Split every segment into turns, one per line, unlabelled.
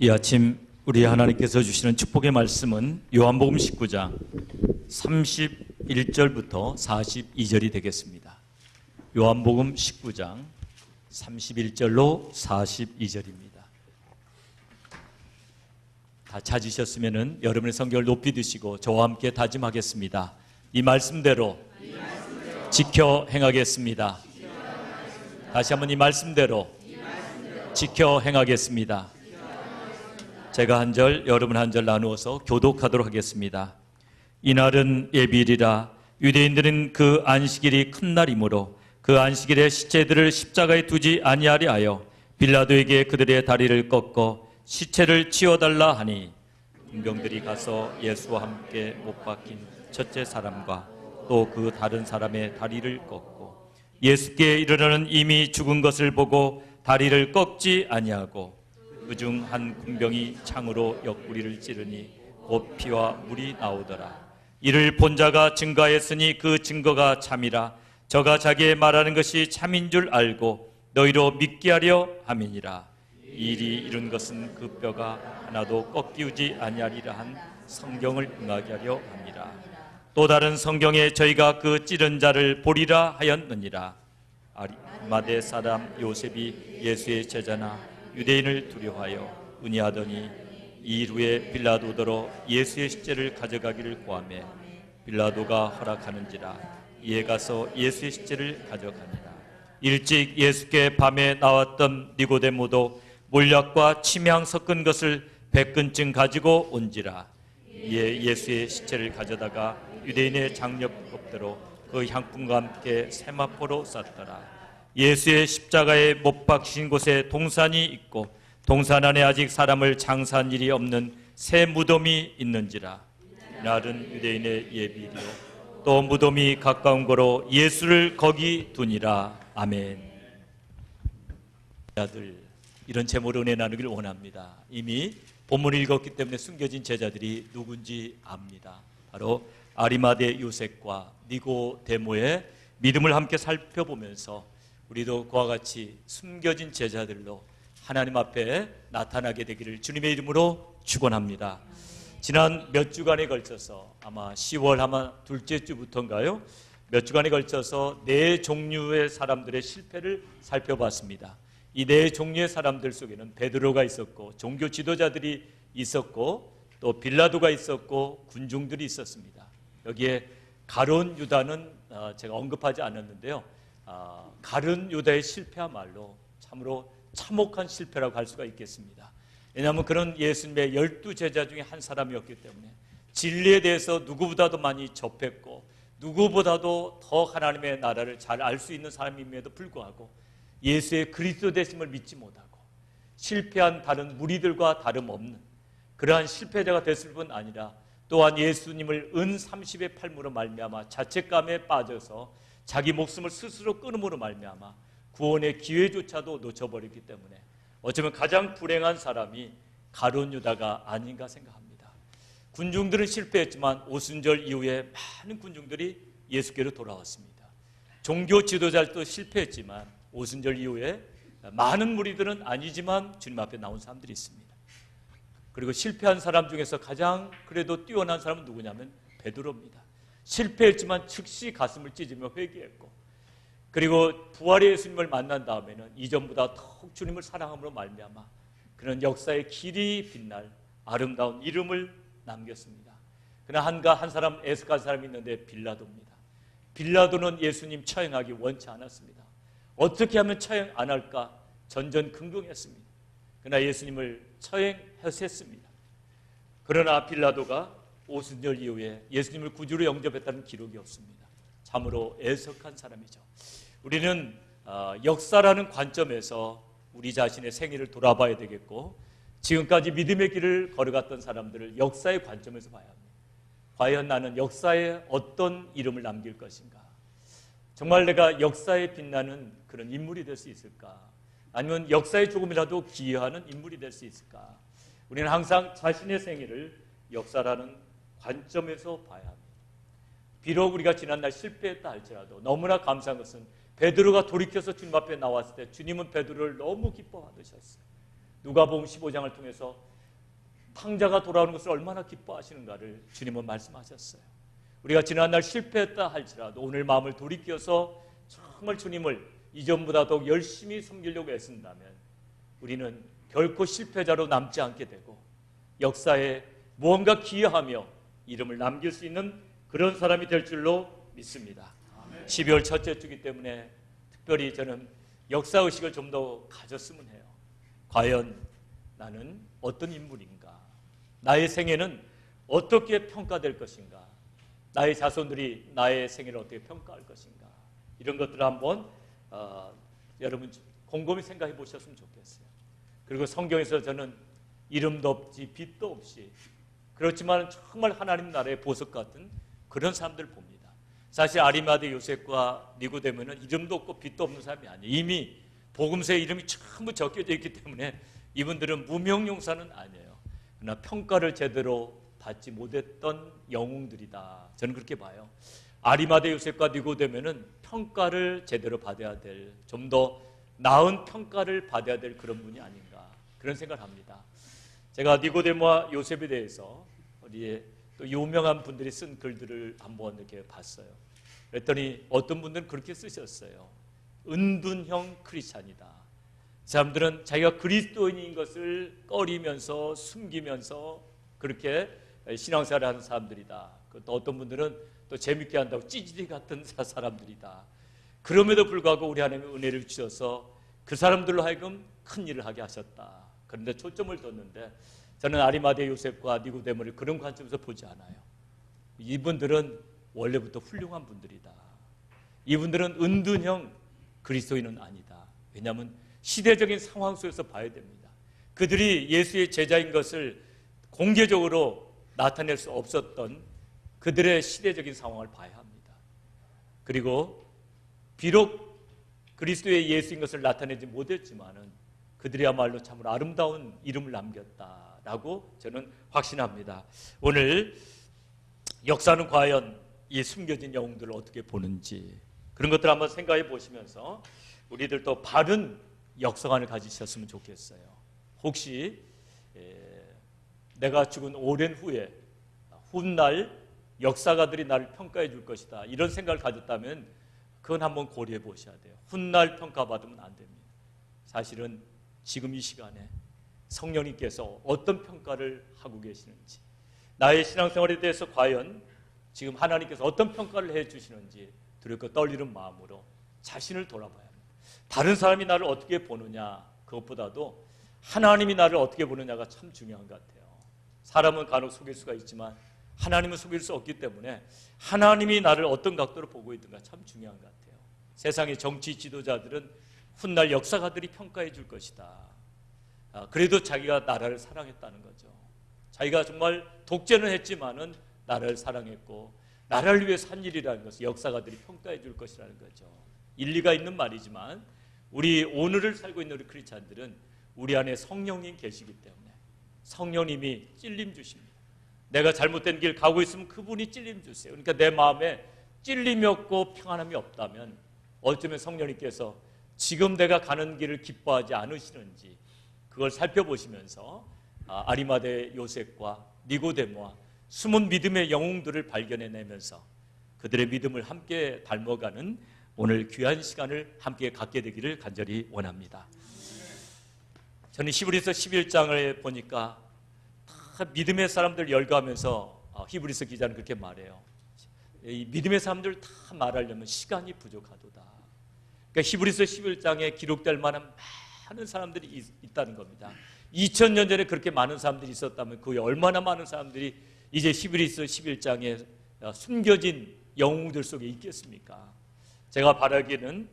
이 아침 우리 하나님께서 주시는 축복의 말씀은 요한복음 19장 31절부터 42절이 되겠습니다. 요한복음 19장 31절로 42절입니다. 다 찾으셨으면 여러분의 성경을 높이 드시고 저와 함께 다짐하겠습니다. 이 말씀대로 지켜 행하겠습니다. 다시 한번 이 말씀대로 지켜 행하겠습니다. 제가 한 절, 여러분 한 절 나누어서 교독하도록 하겠습니다. 이날은 예비일이라. 유대인들은 그 안식일이 큰 날이므로 그 안식일에 시체들을 십자가에 두지 아니하려 하여 빌라도에게 그들의 다리를 꺾어 시체를 치워달라 하니, 군병들이 가서 예수와 함께 못 박힌 첫째 사람과 또 그 다른 사람의 다리를 꺾고 예수께 이르러는 이미 죽은 것을 보고 다리를 꺾지 아니하고 그중 한 군병이 창으로 옆구리를 찌르니 곧 피와 물이 나오더라. 이를 본 자가 증거하였으니 그 증거가 참이라. 저가 자기의 말하는 것이 참인 줄 알고 너희로 믿게 하려 함이니라. 이 일이 이룬 것은 그 뼈가 하나도 꺾이우지 아니하리라 한 성경을 응하게 하려 함이라. 또 다른 성경에 저희가 그 찌른 자를 보리라 하였느니라. 아리마대 사람 요셉이 예수의 제자나 유대인을 두려워하여 의논하더니 이 일 후에 빌라도더러 예수의 시체를 가져가기를 고하매 빌라도가 허락하는지라. 이에 가서 예수의 시체를 가져가니라. 일찍 예수께 밤에 나왔던 니고데모도 몰약과 침향 섞은 것을 100근쯤 가지고 온지라. 이에 예수의 시체를 가져다가 유대인의 장려법대로 그 향품과 함께 세마포로 쌌더라. 예수의 십자가에 못 박히신 곳에 동산이 있고 동산 안에 아직 사람을 장사한 일이 없는 새 무덤이 있는지라. 이날은 유대인의 예비일이요 또 무덤이 가까운 거로 예수를 거기 두니라. 아멘. 제자들, 이런 제목으로 은혜 나누기를 원합니다. 이미 본문을 읽었기 때문에 숨겨진 제자들이 누군지 압니다. 바로 아리마대 요셉과 니고데모의 믿음을 함께 살펴보면서 우리도 그와 같이 숨겨진 제자들로 하나님 앞에 나타나게 되기를 주님의 이름으로 축원합니다. 지난 몇 주간에 걸쳐서 아마 10월 아마 둘째 주부터인가요? 몇 주간에 걸쳐서 네 종류의 사람들의 실패를 살펴봤습니다. 이 네 종류의 사람들 속에는 베드로가 있었고 종교 지도자들이 있었고 또 빌라도가 있었고 군중들이 있었습니다. 여기에 가룟 유다는 제가 언급하지 않았는데요. 가룟 유다의 실패야말로 참으로 참혹한 실패라고 할 수가 있겠습니다. 왜냐하면 그런 예수님의 12제자 중에 한 사람이었기 때문에 진리에 대해서 누구보다도 많이 접했고 누구보다도 더 하나님의 나라를 잘 알 수 있는 사람임에도 불구하고 예수의 그리스도 되심을 믿지 못하고 실패한 다른 무리들과 다름없는 그러한 실패자가 됐을 뿐 아니라 또한 예수님을 은 30의 팔무로 말미암아 자책감에 빠져서 자기 목숨을 스스로 끊음으로 말미암아 구원의 기회조차도 놓쳐버렸기 때문에 어쩌면 가장 불행한 사람이 가룟 유다가 아닌가 생각합니다. 군중들은 실패했지만 오순절 이후에 많은 군중들이 예수께로 돌아왔습니다. 종교 지도자들도 실패했지만 오순절 이후에 많은 무리들은 아니지만 주님 앞에 나온 사람들이 있습니다. 그리고 실패한 사람 중에서 가장 그래도 뛰어난 사람은 누구냐면 베드로입니다. 실패했지만 즉시 가슴을 찢으며 회개했고 그리고 부활의 예수님을 만난 다음에는 이전보다 더욱 주님을 사랑함으로 말미암아 그런 역사의 길이 빛날 아름다운 이름을 남겼습니다. 그러나 한 사람 애석한 사람이 있는데 빌라도입니다. 빌라도는 예수님 처형하기 원치 않았습니다. 어떻게 하면 처형 안 할까 전전긍긍했습니다. 그러나 예수님을 처형했습니다. 그러나 빌라도가 오순절 이후에 예수님을 구주로 영접했다는 기록이 없습니다. 참으로 애석한 사람이죠. 우리는 역사라는 관점에서 우리 자신의 생애를 돌아봐야 되겠고 지금까지 믿음의 길을 걸어갔던 사람들을 역사의 관점에서 봐야 합니다. 과연 나는 역사에 어떤 이름을 남길 것인가? 정말 내가 역사에 빛나는 그런 인물이 될 수 있을까? 아니면 역사에 조금이라도 기여하는 인물이 될 수 있을까? 우리는 항상 자신의 생애를 역사라는 관점에서 봐야 합니다. 비록 우리가 지난날 실패했다 할지라도 너무나 감사한 것은 베드로가 돌이켜서 주님 앞에 나왔을 때 주님은 베드로를 너무 기뻐하셨어요. 누가복음 15장을 통해서 탕자가 돌아오는 것을 얼마나 기뻐하시는가를 주님은 말씀하셨어요. 우리가 지난날 실패했다 할지라도 오늘 마음을 돌이켜서 정말 주님을 이전보다 더욱 열심히 섬기려고 애쓴다면 우리는 결코 실패자로 남지 않게 되고 역사에 무언가 기여하며 이름을 남길 수 있는 그런 사람이 될 줄로 믿습니다. 12월 첫째 주기 때문에 특별히 저는 역사의식을 좀 더 가졌으면 해요. 과연 나는 어떤 인물인가? 나의 생애는 어떻게 평가될 것인가? 나의 자손들이 나의 생애를 어떻게 평가할 것인가? 이런 것들을 한번 여러분 곰곰이 생각해 보셨으면 좋겠어요. 그리고 성경에서 저는 이름도 없이 빛도 없이 그렇지만 정말 하나님 나라의 보석 같은 그런 사람들 봅니다. 사실 아리마대 요셉과 니고데모는 이름도 없고 빛도 없는 사람이 아니에요. 이미 복음서에 이름이 전부 적혀져 있기 때문에 이분들은 무명용사는 아니에요. 그러나 평가를 제대로 받지 못했던 영웅들이다. 저는 그렇게 봐요. 아리마대 요셉과 니고데모는 평가를 제대로 받아야 될, 좀 더 나은 평가를 받아야 될 그런 분이 아닌가 그런 생각을 합니다. 제가 니고데모와 요셉에 대해서 우리 또 유명한 분들이 쓴 글들을 한번 이렇게 봤어요. 그랬더니 어떤 분들은 그렇게 쓰셨어요. 은둔형 크리스찬이다. 사람들은 자기가 그리스도인인 것을 꺼리면서 숨기면서 그렇게 신앙생활을 하는 사람들이다. 또 어떤 분들은 또 재밌게 한다고 찌질이 같은 사람들이다. 그럼에도 불구하고 우리 하나님의 은혜를 주셔서 그 사람들로 하여금 큰 일을 하게 하셨다. 그런데 초점을 뒀는데 저는 아리마대 요셉과 니고데모를 그런 관점에서 보지 않아요. 이분들은 원래부터 훌륭한 분들이다. 이분들은 은둔형 그리스도인은 아니다. 왜냐하면 시대적인 상황 속에서 봐야 됩니다. 그들이 예수의 제자인 것을 공개적으로 나타낼 수 없었던 그들의 시대적인 상황을 봐야 합니다. 그리고 비록 그리스도의 예수인 것을 나타내지 못했지만은 그들이야말로 참으로 아름다운 이름을 남겼다라고 저는 확신합니다. 오늘 역사는 과연 이 숨겨진 영웅들을 어떻게 보는지 그런 것들 한번 생각해 보시면서 우리들도 바른 역사관을 가지셨으면 좋겠어요. 혹시 내가 죽은 오랜 후에 훗날 역사가들이 나를 평가해 줄 것이다 이런 생각을 가졌다면 그건 한번 고려해 보셔야 돼요. 훗날 평가받으면 안 됩니다. 사실은 지금 이 시간에 성령님께서 어떤 평가를 하고 계시는지, 나의 신앙생활에 대해서 과연 지금 하나님께서 어떤 평가를 해 주시는지 두렵고 떨리는 마음으로 자신을 돌아봐야 합니다. 다른 사람이 나를 어떻게 보느냐 그것보다도 하나님이 나를 어떻게 보느냐가 참 중요한 것 같아요. 사람은 간혹 속일 수가 있지만 하나님은 속일 수 없기 때문에 하나님이 나를 어떤 각도로 보고 있든가 참 중요한 것 같아요. 세상의 정치 지도자들은 훗날 역사가들이 평가해 줄 것이다. 그래도 자기가 나라를 사랑했다는 거죠. 자기가 정말 독재는 했지만은 나라를 사랑했고 나라를 위해 산 일이라는 것을 역사가들이 평가해 줄 것이라는 거죠. 일리가 있는 말이지만 우리 오늘을 살고 있는 우리 크리스찬들은 우리 안에 성령님 계시기 때문에 성령님이 찔림 주십니다. 내가 잘못된 길 가고 있으면 그분이 찔림 주세요. 그러니까 내 마음에 찔림이 없고 평안함이 없다면 어쩌면 성령님께서 지금 내가 가는 길을 기뻐하지 않으시는지 그걸 살펴보시면서 아리마대 요셉과 니고데모와 숨은 믿음의 영웅들을 발견해내면서 그들의 믿음을 함께 닮아가는 오늘 귀한 시간을 함께 갖게 되기를 간절히 원합니다. 저는 히브리서 11장을 보니까 다 믿음의 사람들 열거하면서 히브리서 기자는 그렇게 말해요. 이 믿음의 사람들 다 말하려면 시간이 부족하도다. 그러니까 히브리서 11장에 기록될 만한 많은 사람들이 있다는 겁니다. 2000년 전에 그렇게 많은 사람들이 있었다면 그 얼마나 많은 사람들이 이제 히브리서 11장에 숨겨진 영웅들 속에 있겠습니까? 제가 바라기에는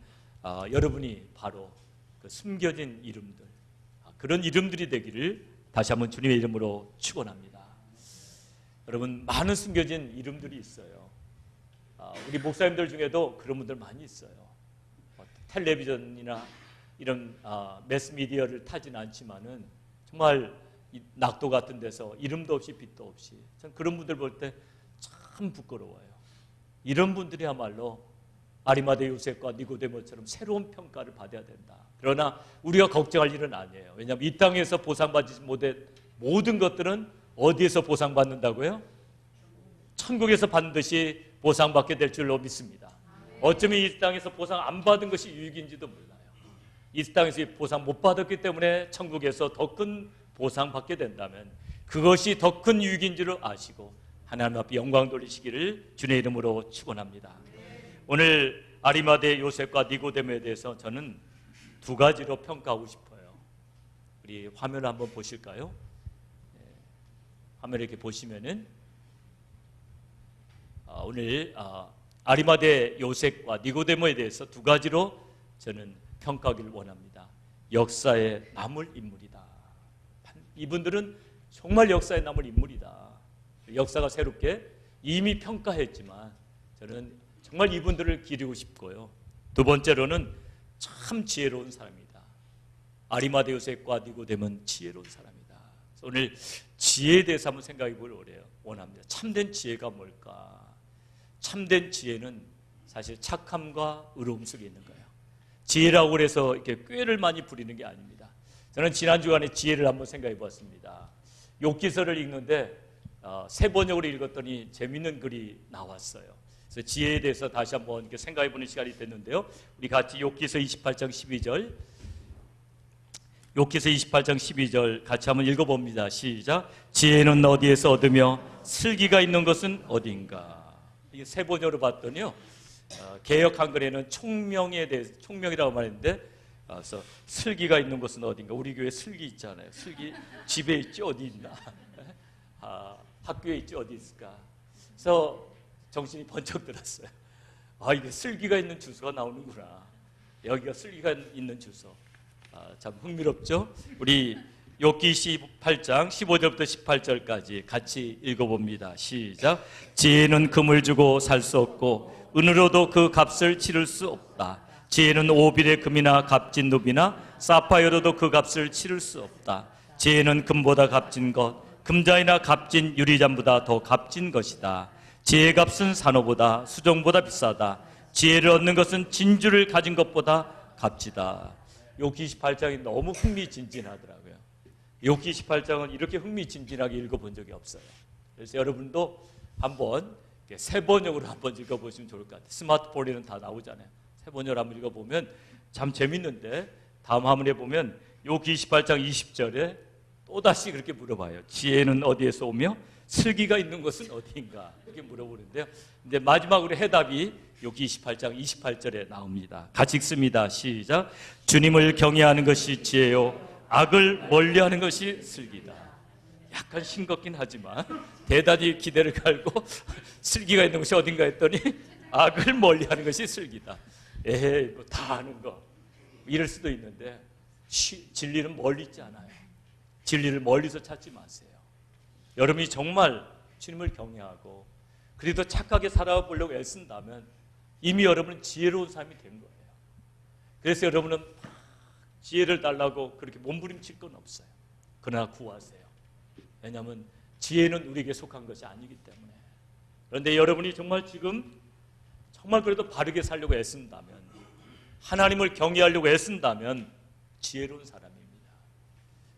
여러분이 바로 그 숨겨진 이름들, 그런 이름들이 되기를 다시 한번 주님의 이름으로 축원합니다. 여러분 많은 숨겨진 이름들이 있어요. 우리 목사님들 중에도 그런 분들 많이 있어요. 텔레비전이나 이런 매스미디어를 타진 않지만은 정말 낙도 같은 데서 이름도 없이 빛도 없이 전 그런 분들 볼 때 참 부끄러워요. 이런 분들이야말로 아리마대 요셉과 니고데모처럼 새로운 평가를 받아야 된다. 그러나 우리가 걱정할 일은 아니에요. 왜냐하면 이 땅에서 보상받지 모든 것들은 어디에서 보상받는다고요? 천국에서 반드시 보상받게 될 줄로 믿습니다. 어쩌면 이 땅에서 보상 안 받은 것이 유익인지도 몰라요. 이 땅에서 보상 못 받았기 때문에 천국에서 더 큰 보상 받게 된다면 그것이 더 큰 유익인 줄 아시고 하나님 앞에 영광 돌리시기를 주님의 이름으로 축원합니다. 오늘 아리마대 요셉과 니고데모에 대해서 저는 두 가지로 평가하고 싶어요. 우리 화면을 한번 보실까요? 화면을 이렇게 보시면은 오늘 아리마대 요셉과 니고데모에 대해서 두 가지로 저는 평가하기를 원합니다. 역사에 남을 인물이다. 이분들은 정말 역사에 남을 인물이다. 역사가 새롭게 이미 평가했지만 저는 정말 이분들을 기리고 싶고요. 두 번째로는 참 지혜로운 사람이다. 아리마대 요셉과 니고데모는 지혜로운 사람이다. 오늘 지혜에 대해서 한번 생각해 보기를 원합니다. 참된 지혜가 뭘까? 참된 지혜는 사실 착함과 의로움 속에 있는 거예요. 지혜라고 해서 이렇게 꾀를 많이 부리는 게 아닙니다. 저는 지난 주간에 지혜를 한번 생각해 보았습니다. 욥기서를 읽는데 새 번역으로 읽었더니 재밌는 글이 나왔어요. 그래서 지혜에 대해서 다시 한번 이렇게 생각해 보는 시간이 됐는데요. 우리 같이 욥기서 28장 12절 욥기서 28장 12절 같이 한번 읽어봅니다. 시작. 지혜는 어디에서 얻으며 슬기가 있는 것은 어디인가. 이게 새 번역으로 봤더니요. 개역 한글에는 총명에 대해서 총명이라고 말했는데 그래서 슬기가 있는 곳은 어딘가. 우리 교회 슬기 있잖아요. 슬기 집에 있지 어디 있나. 학교에 있지 어디 있을까. 그래서 정신이 번쩍 들었어요. 이게 슬기가 있는 주소가 나오는구나. 여기가 슬기가 있는 주소. 참 흥미롭죠. 우리 욥기 28장 15절부터 18절까지 같이 읽어봅니다. 시작. 지혜는 금을 주고 살 수 없고 은으로도 그 값을 치를 수 없다. 지혜는 오빌의 금이나 값진 누비나 사파이어로도 그 값을 치를 수 없다. 지혜는 금보다 값진 것, 금자이나 값진 유리잔보다 더 값진 것이다. 지혜의 값은 산호보다 수정보다 비싸다. 지혜를 얻는 것은 진주를 가진 것보다 값지다. 욥기 28장이 너무 흥미진진하더라고요. 욥기 28장은 이렇게 흥미진진하게 읽어본 적이 없어요. 그래서 여러분도 한번 새 번역으로 한번 읽어보시면 좋을 것 같아요. 스마트폰에는 다 나오잖아요. 새 번역으로 한번 읽어보면 참 재밌는데 다음 화면에 보면 욥기 28장 20절에 또다시 그렇게 물어봐요. 지혜는 어디에서 오며 슬기가 있는 곳은 어디인가 이렇게 물어보는데요. 근데 마지막으로 해답이 욥기 28장 28절에 나옵니다. 같이 읽습니다. 시작. 주님을 경외하는 것이 지혜요 악을 멀리하는 것이 슬기다. 약간 싱겁긴 하지만 대단히 기대를 갈고 슬기가 있는 것이 어딘가 했더니 악을 멀리하는 것이 슬기다. 에헤이 뭐 다 아는 거 이럴 수도 있는데 진리는 멀리 있지 않아요. 진리를 멀리서 찾지 마세요. 여러분이 정말 주님을 경외하고 그래도 착하게 살아보려고 애쓴다면 이미 여러분은 지혜로운 삶이 된 거예요. 그래서 여러분은 지혜를 달라고 그렇게 몸부림칠 건 없어요. 그러나 구하세요. 왜냐하면 지혜는 우리에게 속한 것이 아니기 때문에. 그런데 여러분이 정말 지금 정말 그래도 바르게 살려고 애쓴다면, 하나님을 경외하려고 애쓴다면 지혜로운 사람입니다.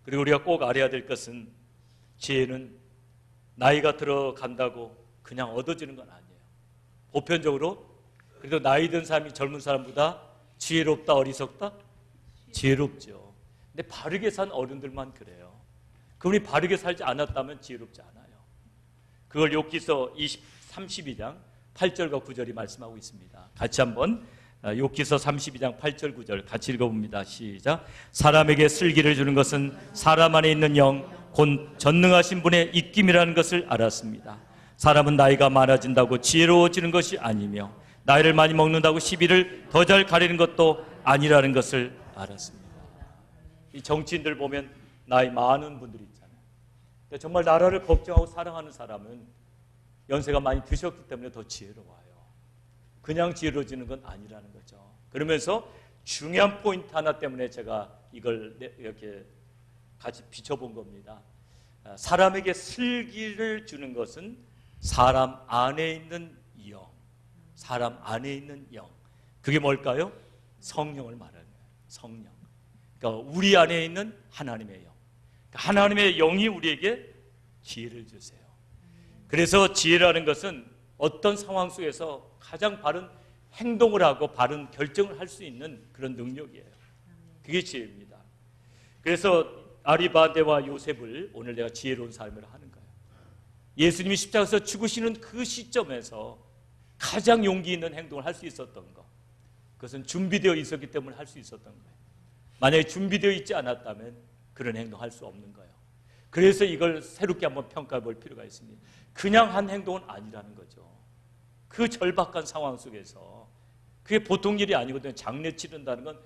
그리고 우리가 꼭 알아야 될 것은 지혜는 나이가 들어간다고 그냥 얻어지는 건 아니에요. 보편적으로 그래도 나이 든 사람이 젊은 사람보다 지혜롭다 어리석다? 지혜롭죠. 근데 바르게 산 어른들만 그래요. 그분이 바르게 살지 않았다면 지혜롭지 않아요. 그걸 욥기서 32장 8절과 9절이 말씀하고 있습니다. 같이 한번 욥기서 32장 8절 9절 같이 읽어봅니다. 시작. 사람에게 슬기를 주는 것은 사람 안에 있는 영, 곧 전능하신 분의 입김이라는 것을 알았습니다. 사람은 나이가 많아진다고 지혜로워지는 것이 아니며 나이를 많이 먹는다고 시비를 더 잘 가리는 것도 아니라는 것을 알았습니다. 이 정치인들 보면 나이 많은 분들이 있잖아요. 근데 정말 나라를 걱정하고 사랑하는 사람은 연세가 많이 드셨기 때문에 더 지혜로워요. 그냥 지혜로워지는 건 아니라는 거죠. 그러면서 중요한 포인트 하나 때문에 제가 이걸 이렇게 같이 비춰본 겁니다. 사람에게 슬기를 주는 것은 사람 안에 있는 영, 사람 안에 있는 영. 그게 뭘까요? 성령을 말하는 거예요. 성령. 그러니까 우리 안에 있는 하나님의 영. 하나님의 영이 우리에게 지혜를 주세요. 그래서 지혜라는 것은 어떤 상황 속에서 가장 바른 행동을 하고 바른 결정을 할 수 있는 그런 능력이에요. 그게 지혜입니다. 그래서 아리마대와 요셉을 오늘 내가 지혜로운 삶을 하는 거예요. 예수님이 십자가에서 죽으시는 그 시점에서 가장 용기 있는 행동을 할 수 있었던 것, 그것은 준비되어 있었기 때문에 할 수 있었던 거예요. 만약에 준비되어 있지 않았다면 그런 행동할 수 없는 거예요. 그래서 이걸 새롭게 한번 평가해 볼 필요가 있습니다. 그냥 한 행동은 아니라는 거죠. 그 절박한 상황 속에서 그게 보통 일이 아니거든요. 장례 치른다는 건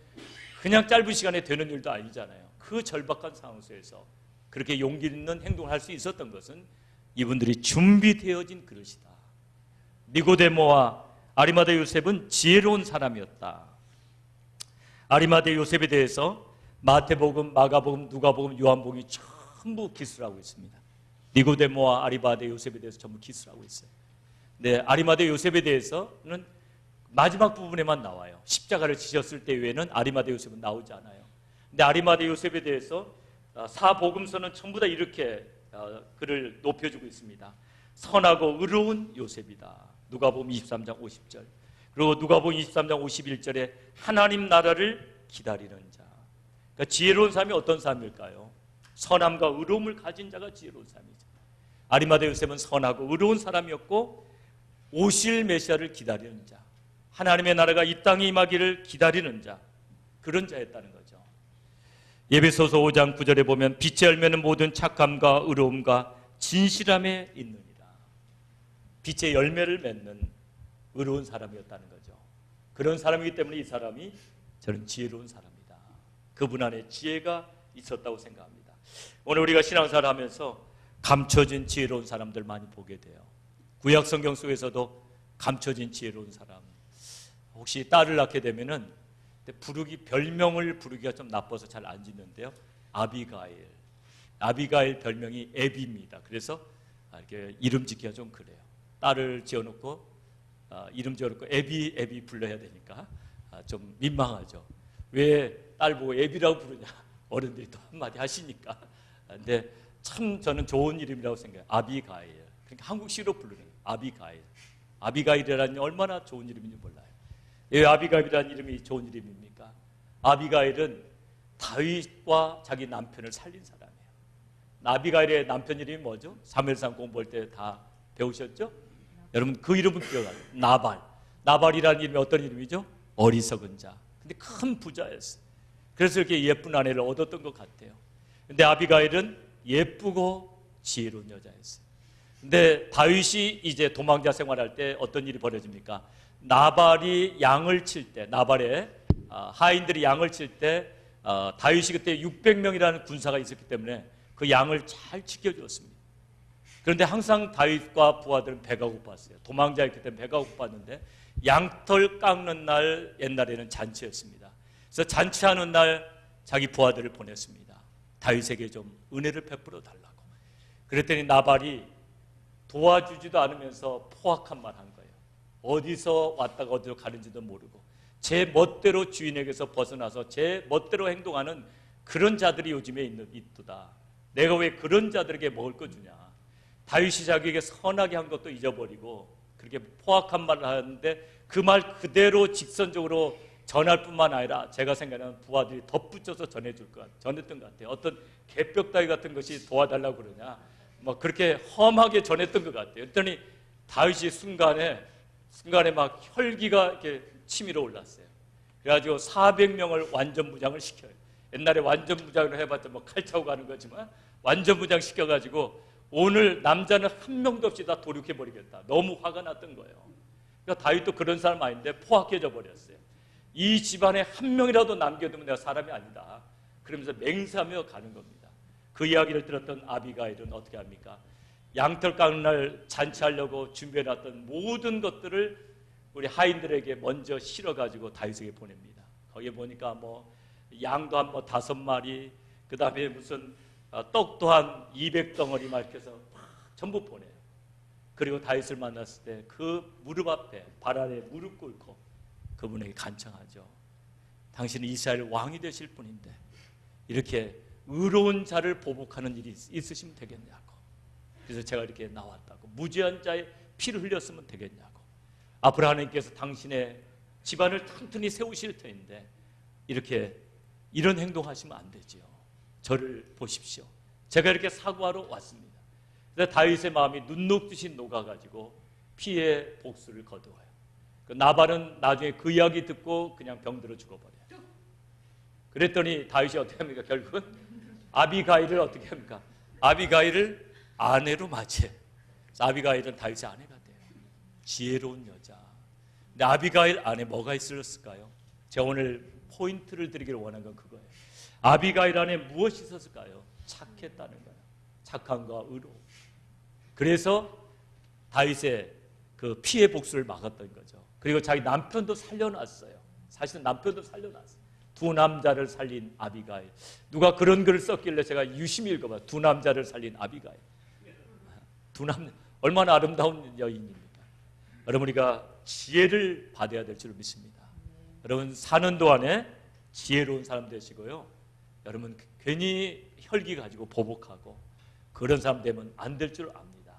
그냥 짧은 시간에 되는 일도 아니잖아요. 그 절박한 상황 속에서 그렇게 용기 있는 행동을 할 수 있었던 것은 이분들이 준비되어진 그릇이다. 니고데모와 아리마대 요셉은 지혜로운 사람이었다. 아리마대 요셉에 대해서 마태복음, 마가복음, 누가복음, 요한복음이 전부 기술을 하고 있습니다. 니고데모와 아리마대 요셉에 대해서 전부 기술을 하고 있어요. 네, 아리마대 요셉에 대해서는 마지막 부분에만 나와요. 십자가를 지셨을 때 외에는 아리마대 요셉은 나오지 않아요. 근데 아리마대 요셉에 대해서 사복음서는 전부 다 이렇게 그를 높여주고 있습니다. 선하고 의로운 요셉이다. 누가복음 23장 50절. 그리고 누가복음 23장 51절에 하나님 나라를 기다리는 자. 그러니까 지혜로운 사람이 어떤 사람일까요? 선함과 의로움을 가진 자가 지혜로운 사람이죠. 아리마대 요셉은 선하고 의로운 사람이었고 오실 메시아를 기다리는 자, 하나님의 나라가 이 땅에 임하기를 기다리는 자, 그런 자였다는 거죠. 에베소서 5장 9절에 보면 빛의 열매는 모든 착함과 의로움과 진실함에 있느니라. 빛의 열매를 맺는 의로운 사람이었다는 거죠. 그런 사람이기 때문에 이 사람이 저는 지혜로운 사람이다. 그분 안에 지혜가 있었다고 생각합니다. 오늘 우리가 신앙생활을 하면서 감춰진 지혜로운 사람들 많이 보게 돼요. 구약 성경 속에서도 감춰진 지혜로운 사람. 혹시 딸을 낳게 되면은 별명을 부르기가 좀 나빠서 잘 안 짓는데요. 아비가일 별명이 에비입니다. 그래서 이렇게 이름 짓기가 좀 그래요. 딸을 지어놓고 이름 지어놓고 에비 불러야 되니까 좀 민망하죠. 왜 딸 보고 에비라고 부르냐? 어른들이 또 한마디 하시니까. 근데 참 저는 좋은 이름이라고 생각해요. 아비가일. 그러니까 한국식으로 부르는 거예요. 아비가일. 아비가일이라는 얼마나 좋은 이름인지 몰라요. 왜 아비가일이라는 이름이 좋은 이름입니까? 아비가일은 다윗과 자기 남편을 살린 사람이에요. 아비가일의 남편 이름이 뭐죠? 사무엘상 공부할 때 다 배우셨죠? 여러분 그 이름은 기억나요? 나발. 나발이라는 이름이 어떤 이름이죠? 어리석은 자. 근데 큰 부자였어요. 그래서 이렇게 예쁜 아내를 얻었던 것 같아요. 근데 아비가일은 예쁘고 지혜로운 여자였어요. 근데 다윗이 이제 도망자 생활할 때 어떤 일이 벌어집니까? 나발이 양을 칠 때, 나발의 하인들이 양을 칠 때 다윗이 그때 600명이라는 군사가 있었기 때문에 그 양을 잘 지켜주었습니다. 그런데 항상 다윗과 부하들은 배가 고팠어요. 도망자였기 때문에 배가 고팠는데 양털 깎는 날 옛날에는 잔치였습니다. 그래서 잔치하는 날 자기 부하들을 보냈습니다. 다윗에게 좀 은혜를 베풀어 달라고. 그랬더니 나발이 도와주지도 않으면서 포악한 말 한 거예요. 어디서 왔다가 어디로 가는지도 모르고 제 멋대로 주인에게서 벗어나서 제 멋대로 행동하는 그런 자들이 요즘에 있도다. 내가 왜 그런 자들에게 먹을 거 주냐. 다윗이 자기에게 선하게 한 것도 잊어버리고 그렇게 포악한 말을 하는데 그 말 그대로 직선적으로 전할 뿐만 아니라 제가 생각하는 부하들이 덧붙여서 전했던 것 같아요. 어떤 개벽다귀 같은 것이 도와달라고 그러냐. 뭐 그렇게 험하게 전했던 것 같아요. 그랬더니 다윗이 순간에 막 혈기가 이렇게 치밀어 올랐어요. 그래가지고 400명을 완전 무장을 시켜요. 옛날에 완전 무장을 해봤자 뭐 칼 차고 가는 거지만 완전 무장 시켜가지고 오늘 남자는 한 명도 없이 다 도륙해버리겠다. 너무 화가 났던 거예요. 그러니까 다윗도 그런 사람 아닌데 포악해져 버렸어요. 이 집안에 한 명이라도 남겨두면 내가 사람이 아니다. 그러면서 맹세하며 가는 겁니다. 그 이야기를 들었던 아비가일은 어떻게 합니까? 양털 깎는 날 잔치하려고 준비해놨던 모든 것들을 우리 하인들에게 먼저 실어가지고 다윗에게 보냅니다. 거기에 보니까 뭐 양도 한 5마리, 그 다음에 무슨 떡도 한 200덩어리 막 이렇게 해서 전부 보내요. 그리고 다윗을 만났을 때 그 무릎 앞에 발 아래 무릎 꿇고 그분에게 간청하죠. 당신은 이스라엘 왕이 되실 분인데 이렇게 의로운 자를 보복하는 일이 있으시면 되겠냐고. 그래서 제가 이렇게 나왔다고. 무죄한 자의 피를 흘렸으면 되겠냐고. 앞으로 하나님께서 당신의 집안을 튼튼히 세우실 터인데 이렇게 이런 행동하시면 안 되지요. 저를 보십시오. 제가 이렇게 사과하러 왔습니다. 그래서 다윗의 마음이 눈녹듯이 녹아가지고 피의 복수를 거두어요. 그 나발은 나중에 그 이야기 듣고 그냥 병들어 죽어버려요. 그랬더니 다윗이 어떻게 합니까? 결국은 아비가일을 어떻게 합니까? 아비가일을 아내로 맞이해요. 아비가일은 다윗의 아내가 돼요. 지혜로운 여자. 근데 아비가일 안에 뭐가 있었을까요? 제가 오늘 포인트를 드리기를 원한 건 그거예요. 아비가일 안에 무엇이 있었을까요? 착했다는 거예요. 착함과 의로. 그래서 다윗의 그 피해 복수를 막았던 거죠. 그리고 자기 남편도 살려놨어요. 사실은 남편도 살려놨어요. 두 남자를 살린 아비가일. 누가 그런 글을 썼길래 제가 유심히 읽어봐요. 두 남자를 살린 아비가일. 두 남자 얼마나 아름다운 여인입니까? 여러분, 우리가 지혜를 받아야 될 줄 믿습니다. 여러분, 사는 동안에 지혜로운 사람 되시고요. 여러분, 괜히 혈기 가지고 보복하고 그런 사람 되면 안 될 줄 압니다.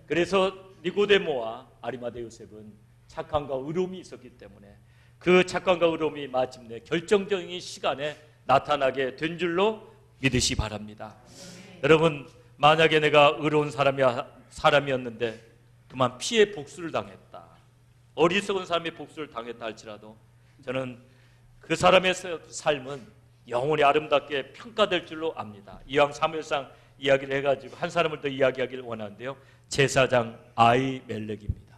그래서 니고데모와 아리마대 요셉은 착함과 의로움이 있었기 때문에 그 착함과 의로움이 마침내 결정적인 시간에 나타나게 된 줄로 믿으시 바랍니다. 여러분, 만약에 내가 의로운 사람이었는데 그만 피해 복수를 당했다, 어리석은 사람의 복수를 당했다 할지라도 저는 그 사람의 삶은 영원히 아름답게 평가될 줄로 압니다. 이왕 사무엘상 이야기를 해가지고 한 사람을 더 이야기하기를 원하는데요. 제사장 아히멜렉입니다.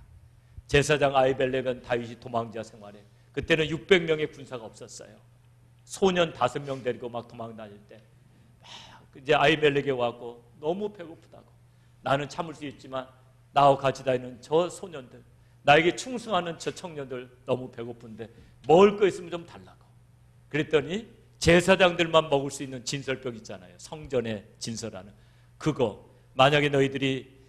제사장 아히멜렉은 다윗이 도망자 생활에 그때는 600명의 군사가 없었어요. 소년 5명 데리고 막 도망 다닐 때 이제 아히멜렉에 와고 너무 배고프다고, 나는 참을 수 있지만 나하고 같이 다니는 저 소년들, 나에게 충성하는 저 청년들 너무 배고픈데 먹을 거 있으면 좀 달라고. 그랬더니 제사장들만 먹을 수 있는 진설병 있잖아요. 성전의 진설하는 그거, 만약에 너희들이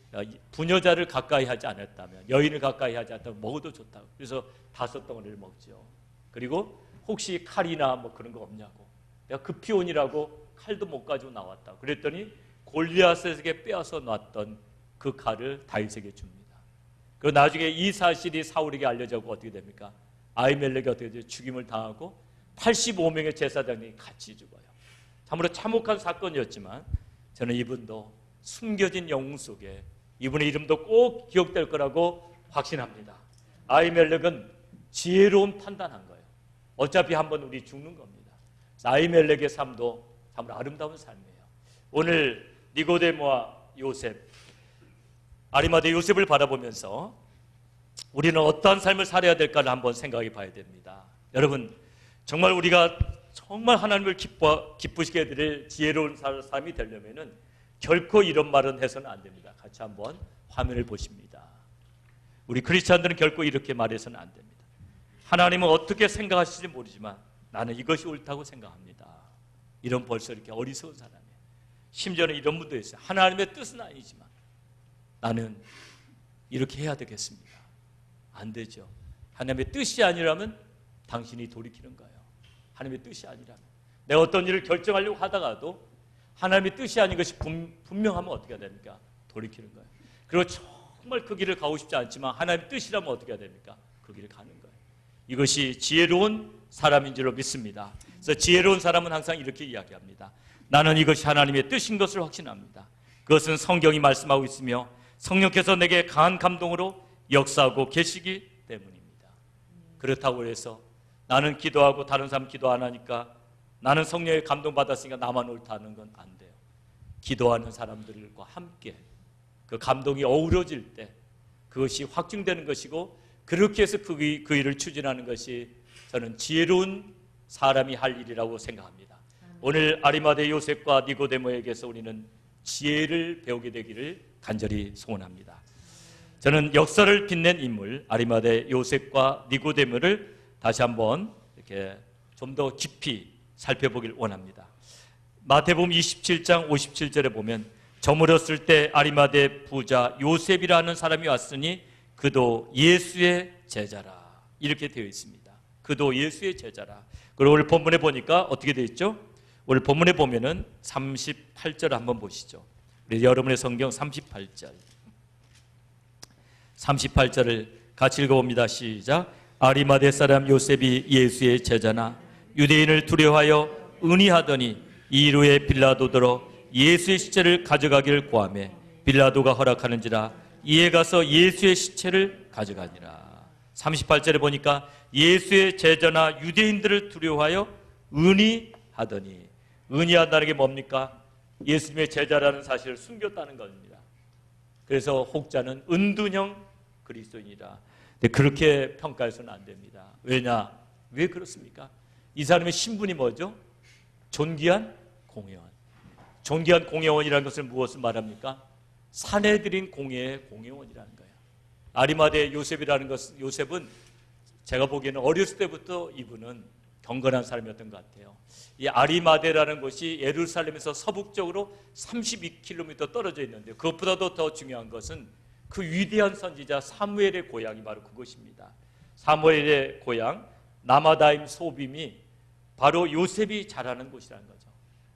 부녀자를 가까이 하지 않았다면, 여인을 가까이 하지 않았다면 먹어도 좋다고. 그래서 5덩어리를 먹죠. 그리고 혹시 칼이나 뭐 그런 거 없냐고. 내가 급히온이라고 칼도 못 가지고 나왔다. 그랬더니 골리앗에게 빼앗아 놨던 그 칼을 다윗에게 줍니다. 그리고 나중에 이 사실이 사울에게 알려져고 어떻게 됩니까? 아히멜렉이 어떻게 돼요? 죽임을 당하고 85명의 제사장이 같이 죽어요. 참으로 참혹한 사건이었지만 저는 이분도 숨겨진 영웅 속에 이분의 이름도 꼭 기억될 거라고 확신합니다. 아히멜렉은 지혜로운 판단한 거예요. 어차피 한번 우리 죽는 겁니다. 아히멜렉의 삶도 참으로 아름다운 삶이에요. 오늘 니고데모와 요셉, 아리마대 요셉을 바라보면서 우리는 어떠한 삶을 살아야 될까를 한번 생각해 봐야 됩니다. 여러분, 정말 우리가 정말 하나님을 기쁘시게 해드릴 지혜로운 삶이 되려면은 결코 이런 말은 해서는 안 됩니다. 같이 한번 화면을 보십니다. 우리 크리스찬들은 결코 이렇게 말해서는 안 됩니다. 하나님은 어떻게 생각하실지 모르지만 나는 이것이 옳다고 생각합니다. 이런 벌써 이렇게 어리석은 사람이에요. 심지어는 이런 분도 있어요. 하나님의 뜻은 아니지만 나는 이렇게 해야 되겠습니다. 안 되죠. 하나님의 뜻이 아니라면 당신이 돌이키는 거예요. 하나님의 뜻이 아니라면. 내가 어떤 일을 결정하려고 하다가도 하나님의 뜻이 아닌 것이 분명하면 어떻게 해야 됩니까? 돌이키는 거예요. 그리고 정말 그 길을 가고 싶지 않지만 하나님의 뜻이라면 어떻게 해야 됩니까? 그 길을 가는 거예요. 이것이 지혜로운 사람인 줄로 믿습니다. 그래서 지혜로운 사람은 항상 이렇게 이야기합니다. 나는 이것이 하나님의 뜻인 것을 확신합니다. 그것은 성경이 말씀하고 있으며 성령께서 내게 강한 감동으로 역사하고 계시기 때문입니다. 그렇다고 해서 나는 기도하고 다른 사람 기도 안 하니까 나는 성령의 감동받았으니까 나만 옳다는 건 안 돼요. 기도하는 사람들과 함께 그 감동이 어우러질 때 그것이 확증되는 것이고, 그렇게 해서 그 일을 추진하는 것이 저는 지혜로운 사람이 할 일이라고 생각합니다. 오늘 아리마대 요셉과 니고데모에게서 우리는 지혜를 배우게 되기를 간절히 소원합니다. 저는 역사를 빛낸 인물 아리마대 요셉과 니고데모를 다시 한번 이렇게 좀 더 깊이 살펴보길 원합니다. 마태복음 27장 57절에 보면 저물었을 때 아리마대 부자 요셉이라는 사람이 왔으니 그도 예수의 제자라, 이렇게 되어 있습니다. 그도 예수의 제자라. 그리고 오늘 본문에 보니까 어떻게 되어 있죠? 오늘 본문에 보면은 38절 한번 보시죠. 우리 여러분의 성경 38절. 38절을 같이 읽어봅니다. 시작. 아리마대 사람 요셉이 예수의 제자나 유대인을 두려워하여 의논하더니 이루에 빌라도더러 예수의 시체를 가져가기를 고하며 빌라도가 허락하는지라 이에 가서 예수의 시체를 가져가니라. 38절에 보니까 예수의 제자나 유대인들을 두려워하여 의논하더니, 의논한다는 게 뭡니까? 예수님의 제자라는 사실을 숨겼다는 겁니다. 그래서 혹자는 은둔형 그리스도인이라. 근데 그렇게 평가해서는 안 됩니다. 왜냐? 왜 그렇습니까? 이 사람의 신분이 뭐죠? 존귀한 공회원. 존귀한 공회원이라는 것은 무엇을 말합니까? 사내들인 공회의 공회원이라는 거예요. 아리마대 요셉이라는 것, 요셉은 제가 보기에는 어렸을 때부터 이분은 경건한 사람이었던 것 같아요. 이 아리마대라는 곳이 예루살렘에서 서북쪽으로 32km 떨어져 있는데, 그것보다도 더 중요한 것은 그 위대한 선지자 사무엘의 고향이 바로 그곳입니다. 사무엘의 고향 나마다임 소빔이 바로 요셉이 자라는 곳이라는 거죠.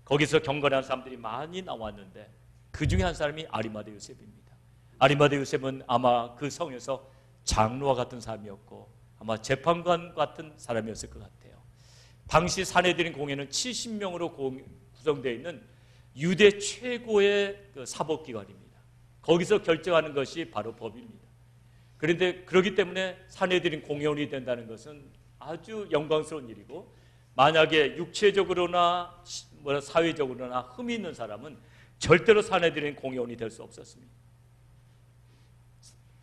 거기서 경건한 사람들이 많이 나왔는데 그 중에 한 사람이 아리마대 요셉입니다. 아리마대 요셉은 아마 그 성에서 장로와 같은 사람이었고 아마 재판관 같은 사람이었을 것 같아요. 당시 사내들인 공회는 70명으로 구성되어 있는 유대 최고의 사법기관입니다. 거기서 결정하는 것이 바로 법입니다. 그런데 그렇기 때문에 사내들인 공회원이 된다는 것은 아주 영광스러운 일이고, 만약에 육체적으로나 사회적으로나 흠이 있는 사람은 절대로 사내들인 공회원이 될 수 없었습니다.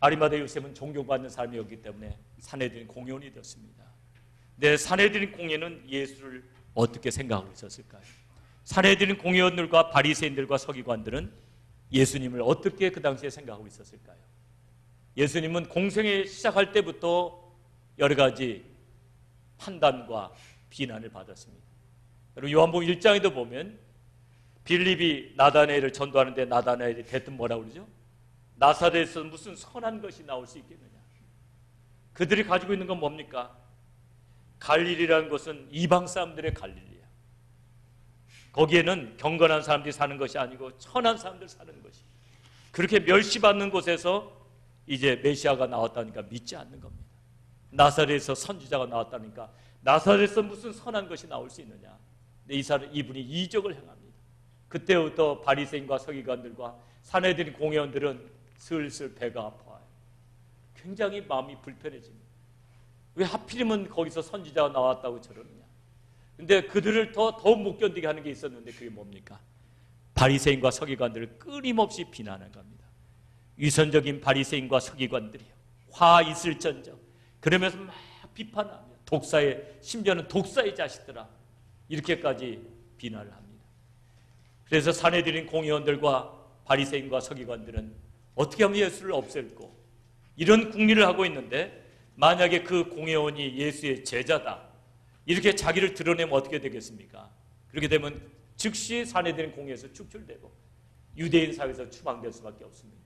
아리마대 요셉은 존경받는 사람이었기 때문에 사내들인 공회원이 되었습니다. 근데 사내들인 공회는 예수를 어떻게 생각하고 있었을까요? 사내들인 공회원들과 바리새인들과 서기관들은 예수님을 어떻게 그 당시에 생각하고 있었을까요? 예수님은 공생에 시작할 때부터 여러 가지 판단과 비난을 받았습니다. 그리고 요한복음 1장에도 보면 빌립이 나다나엘을 전도하는데 나다나엘이 대뜸 뭐라고 그러죠? 나사렛에서 무슨 선한 것이 나올 수 있겠느냐. 그들이 가지고 있는 건 뭡니까? 갈릴리라는 것은 이방 사람들의 갈릴리야. 거기에는 경건한 사람들이 사는 것이 아니고 천한 사람들 사는 것이. 그렇게 멸시받는 곳에서 이제 메시아가 나왔다니까 믿지 않는 겁니다. 나사렛에서 선지자가 나왔다니까 나사렛에서 무슨 선한 것이 나올 수 있느냐. 근데 이분이 이적을 행합니다. 그때부터 바리새인과 서기관들과 사내들인 공회원들은 슬슬 배가 아파요. 굉장히 마음이 불편해집니다. 왜 하필이면 거기서 선지자가 나왔다고 저러느냐. 근데 그들을 더욱 못 견디게 하는 게 있었는데 그게 뭡니까? 바리새인과 서기관들을 끊임없이 비난한 겁니다. 위선적인 바리새인과 서기관들이요, 화 있을전정, 그러면서 막 비판하며 독사의, 심지어는 독사의 자식들아, 이렇게까지 비난을 합니다. 그래서 사내들인 공의원들과 바리새인과 서기관들은 어떻게 하면 예수를 없앨고 이런 궁리를 하고 있는데, 만약에 그 공회원이 예수의 제자다 이렇게 자기를 드러내면 어떻게 되겠습니까? 그렇게 되면 즉시 사내들인 공회에서 축출되고 유대인 사회에서 추방될 수밖에 없습니다.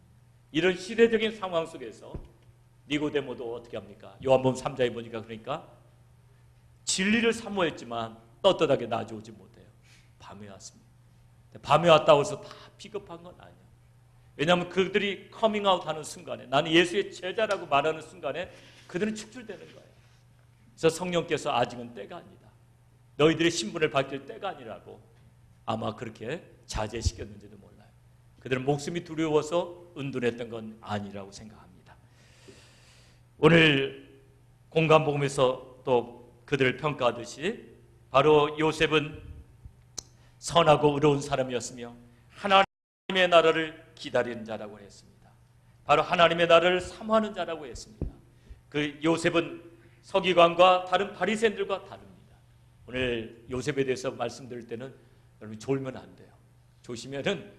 이런 시대적인 상황 속에서 니고데모도 어떻게 합니까? 요한복음 3장에 보니까 그러니까 진리를 사모했지만 떳떳하게 나아오지 못해요. 밤에 왔습니다. 밤에 왔다고 해서 다 비겁한 건 아니에요. 왜냐하면 그들이 커밍아웃 하는 순간에, 나는 예수의 제자라고 말하는 순간에 그들은 축출되는 거예요. 그래서 성령께서 아직은 때가 아니다, 너희들의 신분을 밝힐 때가 아니라고 아마 그렇게 자제시켰는지도 몰라요. 그들은 목숨이 두려워서 은둔했던 건 아니라고 생각합니다. 오늘 공간복음에서 또 그들을 평가하듯이 바로 요셉은 선하고 의로운 사람이었으며 하나님의 나라를 기다리는 자라고 했습니다. 바로 하나님의 나라를 사모하는 자라고 했습니다. 그 요셉은 서기관과 다른 바리새인들과 다릅니다. 오늘 요셉에 대해서 말씀드릴 때는 여러분 졸면 안 돼요. 조심하면은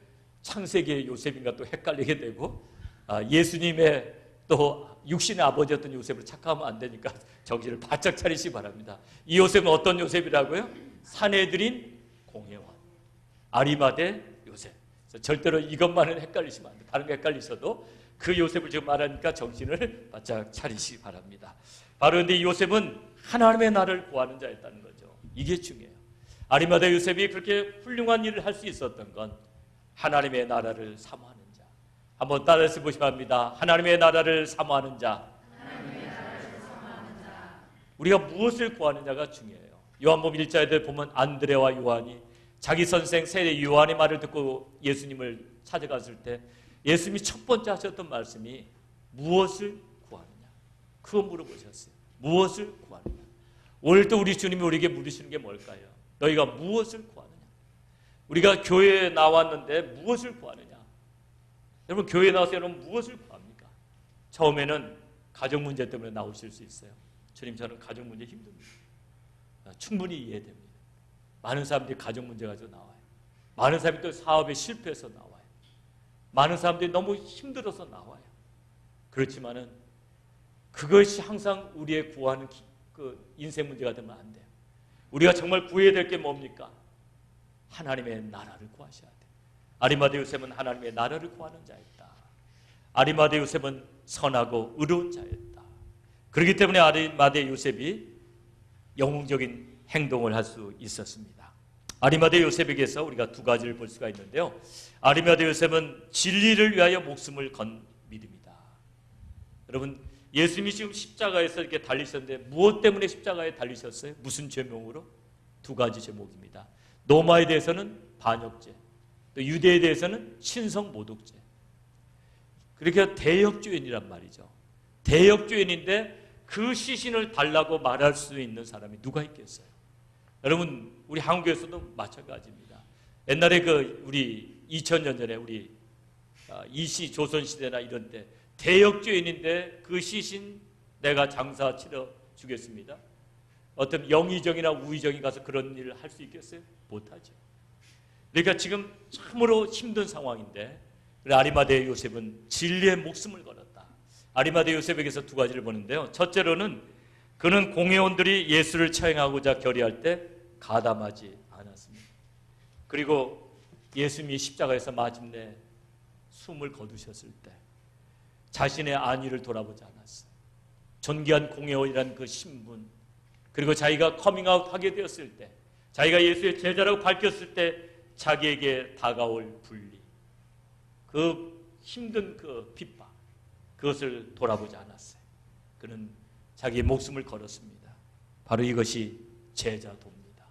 창세기의 요셉인가 또 헷갈리게 되고, 예수님의 또 육신의 아버지였던 요셉을 착각하면 안 되니까 정신을 바짝 차리시기 바랍니다. 이 요셉은 어떤 요셉이라고요? 사내들인 공회원, 아리마대 요셉. 절대로 이것만은 헷갈리시면 안 돼요. 다른 거 헷갈리셔도 그 요셉을 지금 말하니까 정신을 바짝 차리시기 바랍니다. 바로 근데 이 요셉은 하나님의 나라를 구하는 자였다는 거죠. 이게 중요해요. 아리마대 요셉이 그렇게 훌륭한 일을 할 수 있었던 건 하나님의 나라를 사모하는 자. 한번 따라서 보시기 바랍니다. 하나님의 나라를 사모하는 자. 우리가 무엇을 구하느냐가 중요해요. 요한복음 1장에 보면 안드레와 요한이 자기 선생 세례 요한의 말을 듣고 예수님을 찾아갔을 때 예수님이 첫 번째 하셨던 말씀이 무엇을 구하느냐, 그거 물어보셨어요. 무엇을 구하느냐. 오늘도 우리 주님이 우리에게 물으시는 게 뭘까요? 너희가 무엇을 구하느냐. 우리가 교회에 나왔는데 무엇을 구하느냐. 여러분, 교회에 나와서 여러분 무엇을 구합니까? 처음에는 가정 문제 때문에 나오실 수 있어요. 주님, 저는 가정 문제 힘듭니다. 충분히 이해됩니다. 많은 사람들이 가정 문제 가지고 나와요. 많은 사람이 또 사업에 실패해서 나와요. 많은 사람들이 너무 힘들어서 나와요. 그렇지만은 그것이 항상 우리의 구하는 그 인생 문제가 되면 안 돼요. 우리가 정말 구해야 될 게 뭡니까? 하나님의 나라를 구하셔야 돼요. 아리마대 요셉은 하나님의 나라를 구하는 자였다. 아리마대 요셉은 선하고 의로운 자였다. 그렇기 때문에 아리마대 요셉이 영웅적인 행동을 할 수 있었습니다. 아리마대 요셉에게서 우리가 두 가지를 볼 수가 있는데요. 아리마대 요셉은 진리를 위하여 목숨을 건 믿음이다. 여러분, 예수님이 지금 십자가에서 이렇게 달리셨는데 무엇 때문에 십자가에 달리셨어요? 무슨 죄명으로? 두 가지 제목입니다. 로마에 대해서는 반역죄, 또 유대에 대해서는 신성모독죄. 그렇게 대역죄인이란 말이죠. 대역죄인인데 그 시신을 달라고 말할 수 있는 사람이 누가 있겠어요? 여러분, 우리 한국에서도 마찬가지입니다. 옛날에 우리 2000년 전에 우리 이시 조선시대나 이런 때 대역죄인인데 그 시신 내가 장사 치러 주겠습니다. 어떤 영의정이나 우의정이 가서 그런 일을 할 수 있겠어요? 못하죠. 그러니까 지금 참으로 힘든 상황인데 아리마대 요셉은 진리의 목숨을 걸었다. 아리마대 요셉에게서 두 가지를 보는데요. 첫째로는 그는 공회원들이 예수를 처형하고자 결의할 때 가담하지 않았습니다. 그리고 예수님이 십자가에서 마침내 숨을 거두셨을 때 자신의 안위를 돌아보지 않았어요. 존귀한 공회원이라는 그 신분, 그리고 자기가 커밍아웃 하게 되었을 때, 자기가 예수의 제자라고 밝혔을 때 자기에게 다가올 분리, 그 힘든 그 핍박, 그것을 돌아보지 않았어요. 그는 자기의 목숨을 걸었습니다. 바로 이것이 제자도입니다.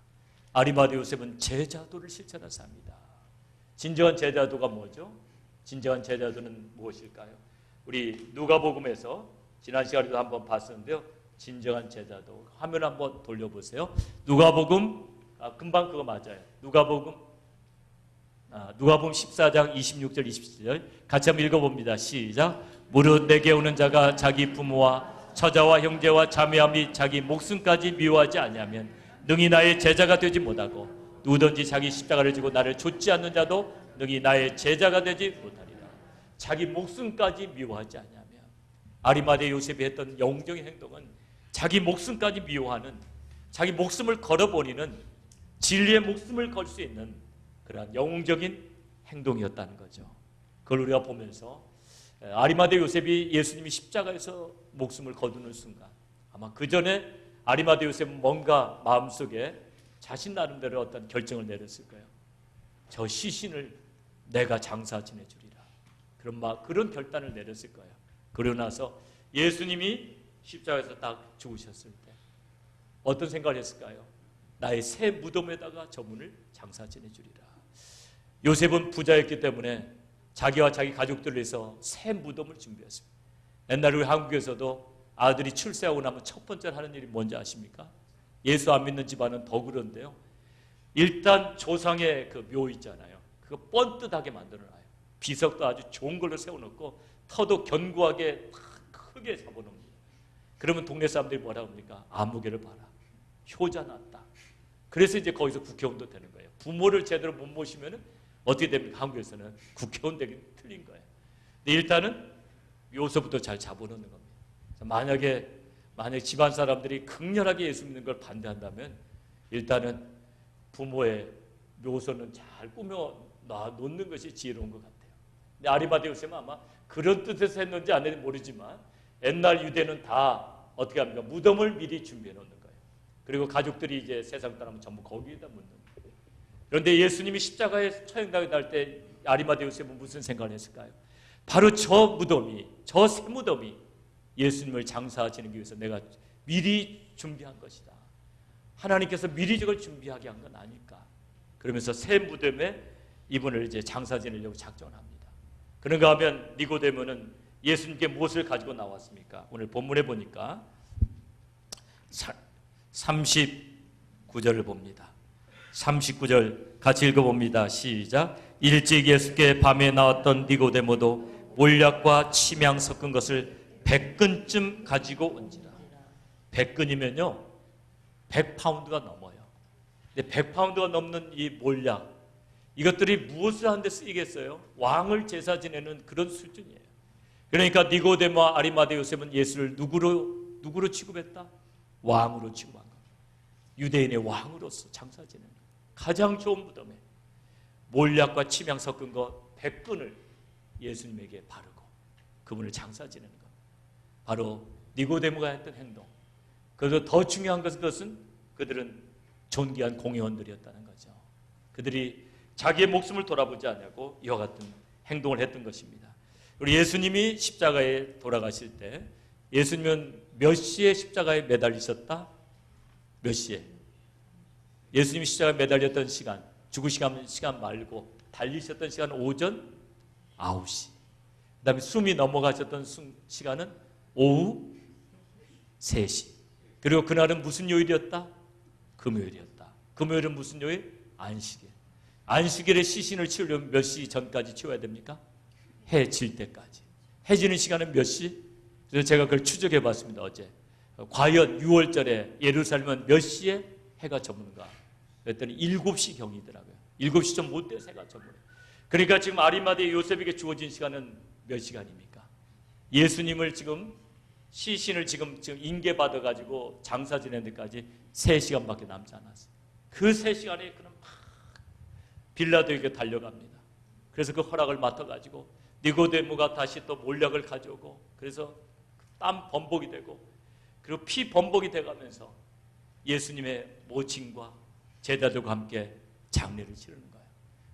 아리마대 요셉은 제자도를 실천한 사람입니다. 진정한 제자도가 뭐죠? 진정한 제자도는 무엇일까요? 우리 누가복음에서 지난 시간에도 한번 봤었는데요. 진정한 제자도 화면 한번 돌려보세요. 누가복음 금방 그거 맞아요. 누가복음 14장 26절 27절 같이 한번 읽어봅니다. 시작. 무릇 내게 오는 자가 자기 부모와 처자와 형제와 자매와 및 자기 목숨까지 미워하지 아니하면 능히 나의 제자가 되지 못하고 누구든지 자기 십자가를 지고 나를 좇지 않는 자도 능히 나의 제자가 되지 못하리라. 자기 목숨까지 미워하지 아니하면, 아리마대 요셉이 했던 영웅적인 행동은 자기 목숨까지 미워하는, 자기 목숨을 걸어버리는, 진리의 목숨을 걸 수 있는 그러한 영웅적인 행동이었다는 거죠. 그걸 우리가 보면서 아리마대 요셉이 예수님이 십자가에서 목숨을 거두는 순간, 아마 그 전에 아리마대 요셉은 뭔가 마음속에 자신 나름대로 어떤 결정을 내렸을 거예요. 저 시신을 내가 장사 지내주리라. 그런 결단을 내렸을 거예요. 그러고 나서 예수님이 십자가에서 딱 죽으셨을 때 어떤 생각을 했을까요? 나의 새 무덤에다가 저분을 장사 지내주리라. 요셉은 부자였기 때문에 자기와 자기 가족들을 위해서 새 무덤을 준비했습니다. 옛날에 우리 한국에서도 아들이 출세하고 나면 첫 번째 하는 일이 뭔지 아십니까? 예수 안 믿는 집안은 더 그런데요. 일단 조상의 그 묘 있잖아요. 그거 뻔듯하게 만들어놔요. 비석도 아주 좋은 걸로 세워놓고 터도 견고하게 크게 잡아놓습니다. 그러면 동네 사람들이 뭐라고 합니까? 아무개를 봐라. 효자 났다. 그래서 이제 거기서 국회의원도 되는 거예요. 부모를 제대로 못 모시면 어떻게 됩니까? 한국에서는 국회의원 되기 틀린 거예요. 근데 일단은 묘소부터 잘 잡아놓는 겁니다. 만약에 집안 사람들이 극렬하게 예수 믿는 걸 반대한다면 일단은 부모의 묘소는 잘 꾸며 놓는 것이 지혜로운 것 같아요. 근데 아리마대 요셉은 아마 그런 뜻에서 했는지 안 했는지 모르지만 옛날 유대는 다 어떻게 합니까? 무덤을 미리 준비해 놓는 거예요. 그리고 가족들이 이제 세상 떠나면 전부 거기에다 묻는 거예요. 그런데 예수님이 십자가에 처형당할 때 아리마대 요셉은 무슨 생각을 했을까요? 바로 저 무덤이, 저 새 무덤이 예수님을 장사하시기 위해서 내가 미리 준비한 것이다. 하나님께서 미리 저걸 준비하게 한 건 아닐까. 그러면서 새 무덤에 이분을 이제 장사 지내려고 작정합니다. 그런가 하면 니고데모는 예수님께 무엇을 가지고 나왔습니까? 오늘 본문에 보니까 39절을 봅니다. 39절 같이 읽어봅니다. 시작. 일찍 예수께 밤에 나왔던 니고데모도 몰약과 침향 섞은 것을 100근쯤 가지고 온지라. 100근이면요 100파운드가 넘어요. 근데 100파운드가 넘는 이 몰약, 이것들이 무엇을 하는 데 쓰이겠어요? 왕을 제사 지내는 그런 수준이에요. 그러니까 니고데모와 아리마대 요셉은 예수를 누구로 취급했다? 왕으로 취급한 겁니다. 유대인의 왕으로서 장사 지내는 가장 좋은 무덤에 몰약과 침향 섞은 것 100근을 예수님에게 바르고 그분을 장사 지내는 것. 바로 니고데모가 했던 행동. 그래서 더 중요한 것은 그들은 존귀한 공회원들이었다는 거죠. 그들이 자기의 목숨을 돌아보지 않냐고 이와 같은 행동을 했던 것입니다. 우리 예수님이 십자가에 돌아가실 때 예수님은 몇 시에 십자가에 매달리셨다? 몇 시에? 예수님이 십자가에 매달렸던 시간, 죽으시는 시간 말고 달리셨던 시간은 오전 9시. 그 다음에 숨이 넘어가셨던 시간은 오후 3시. 그리고 그날은 무슨 요일이었다? 금요일이었다. 금요일은 무슨 요일? 안식일. 안식일에 시신을 치우려면 몇 시 전까지 치워야 됩니까? 해 질 때까지. 해 지는 시간은 몇 시? 그래서 제가 그걸 추적해 봤습니다, 어제. 과연 6월절에 예루살렘은 몇 시에 해가 저무는가? 그랬더니 7시 경이더라고요. 7시 좀 못 돼서 해가 저무네. 그러니까 지금 아리마대 요셉에게 주어진 시간은 몇 시간입니까? 예수님을 지금 시신을 지금 인계받아가지고 장사 지내는 데까지 3시간밖에 남지 않았어요. 그 3시간에 그는 막 빌라도에게 달려갑니다. 그래서 그 허락을 맡아가지고 니고데모가 다시 또 몰약을 가져오고 그래서 땀 범벅이 되고 그리고 피 범벅이 돼가면서 예수님의 모친과 제자들과 함께 장례를 치르는 거예요.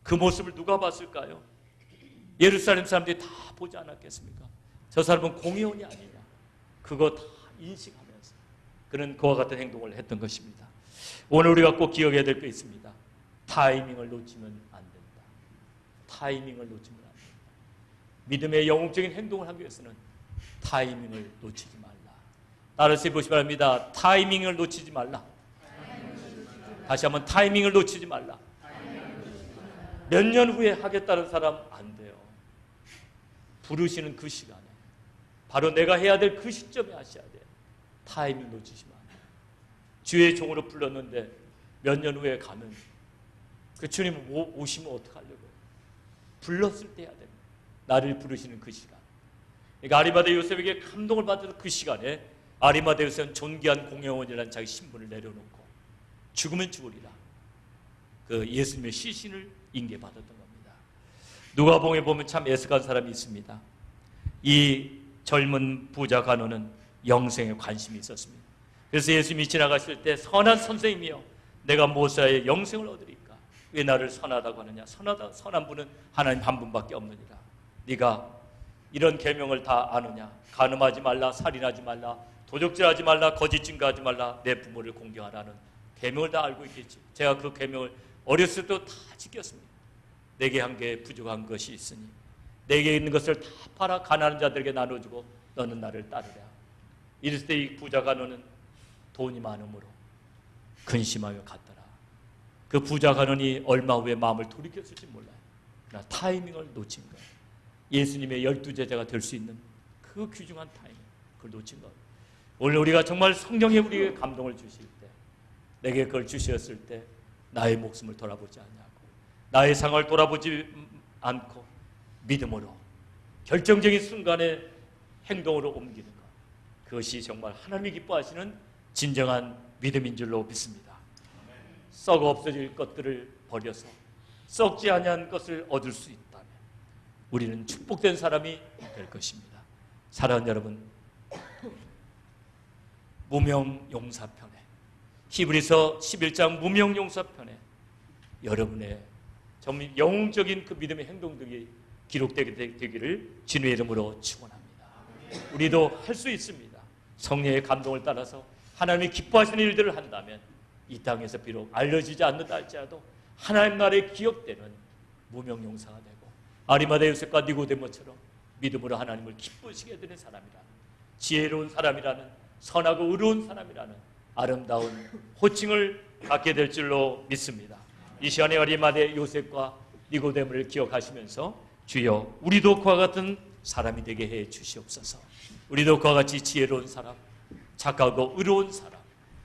그 모습을 누가 봤을까요? 예루살렘 사람들이 다 보지 않았겠습니까? 저 사람은 공회원이 아니냐. 그거 다 인식하면서 그는 그와 같은 행동을 했던 것입니다. 오늘 우리가 꼭 기억해야 될 게 있습니다. 타이밍을 놓치면 안 된다. 타이밍을 놓치면 안 된다. 믿음의 영웅적인 행동을 하기 위해서는 타이밍을 놓치지 말라. 따라서 해보시기 바랍니다. 타이밍을 놓치지 말라. 다시 한번 타이밍을 놓치지 말라. 몇 년 후에 하겠다는 사람 안 돼요. 부르시는 그 시간에 바로 내가 해야 될 그 시점에 하셔야 돼요. 타이밍 놓치시면 안 돼요. 주의 종으로 불렀는데 몇 년 후에 가면 그 주님 오시면 어떡하려고요? 불렀을 때 해야 됩니다. 나를 부르시는 그 시간. 그러니까 아리마대 요셉에게 감동을 받은 그 시간에 아리마대 요셉은 존귀한 공회원이라는 자기 신분을 내려놓고 죽으면 죽으리라. 그 예수님의 시신을 인계받았던 겁니다. 누가복음에 보면 참 애석한 사람이 있습니다. 이 젊은 부자 간호는 영생에 관심이 있었습니다. 그래서 예수님이 지나가실 때 선한 선생님이여 내가 무엇하여 영생을 얻으리까? 왜 나를 선하다고 하느냐? 선한 분은 하나님 한 분밖에 없느니라. 네가 이런 계명을 다 아느냐? 간음하지 말라, 살인하지 말라, 도적질하지 말라, 거짓 증거하지 말라, 내 부모를 공경하라는 계명을 다 알고 있겠지. 제가 그 계명을 어렸을 때 다 지켰습니다. 내게 한 개 부족한 것이 있으니 내게 있는 것을 다 팔아 가난한 자들에게 나눠주고 너는 나를 따르라. 이랬을 때 이 부자 간호는 돈이 많으므로 근심하며 갔더라. 그 부자 간호니 얼마 후에 마음을 돌이켰을지 몰라요. 그러나 타이밍을 놓친 거예요. 예수님의 12제자가 될 수 있는 그 귀중한 타이밍, 그걸 놓친 거예요. 오늘 우리가 정말 성령에 우리에게 감동을 주실 때, 내게 그걸 주셨을 때 나의 목숨을 돌아보지 않냐고, 나의 상을 돌아보지 않고 믿음으로 결정적인 순간에 행동으로 옮기는 것, 그것이 정말 하나님이 기뻐하시는 진정한 믿음인 줄로 믿습니다. 썩어 없어질 것들을 버려서 썩지 아니한 것을 얻을 수 있다면 우리는 축복된 사람이 될 것입니다. 사랑하는 여러분, 무명용사편에, 히브리서 11장 무명용사편에 여러분의 정말 영웅적인 그 믿음의 행동들이 기록되게 되기를 주님의 이름으로 축원합니다. 우리도 할 수 있습니다. 성령의 감동을 따라서 하나님이 기뻐하시는 일들을 한다면 이 땅에서 비록 알려지지 않는다 할지라도 하나님 나라에 기억되는 무명용사가 되고 아리마대 요셉과 니고데모처럼 믿음으로 하나님을 기쁘시게 되는 사람이라는, 지혜로운 사람이라는, 선하고 의로운 사람이라는 아름다운 호칭을 갖게 될 줄로 믿습니다. 이 시간에 아리마대 요셉과 니고데모를 기억하시면서 주여 우리도 그와 같은 사람이 되게 해 주시옵소서. 우리도 그와 같이 지혜로운 사람, 착하고 의로운 사람,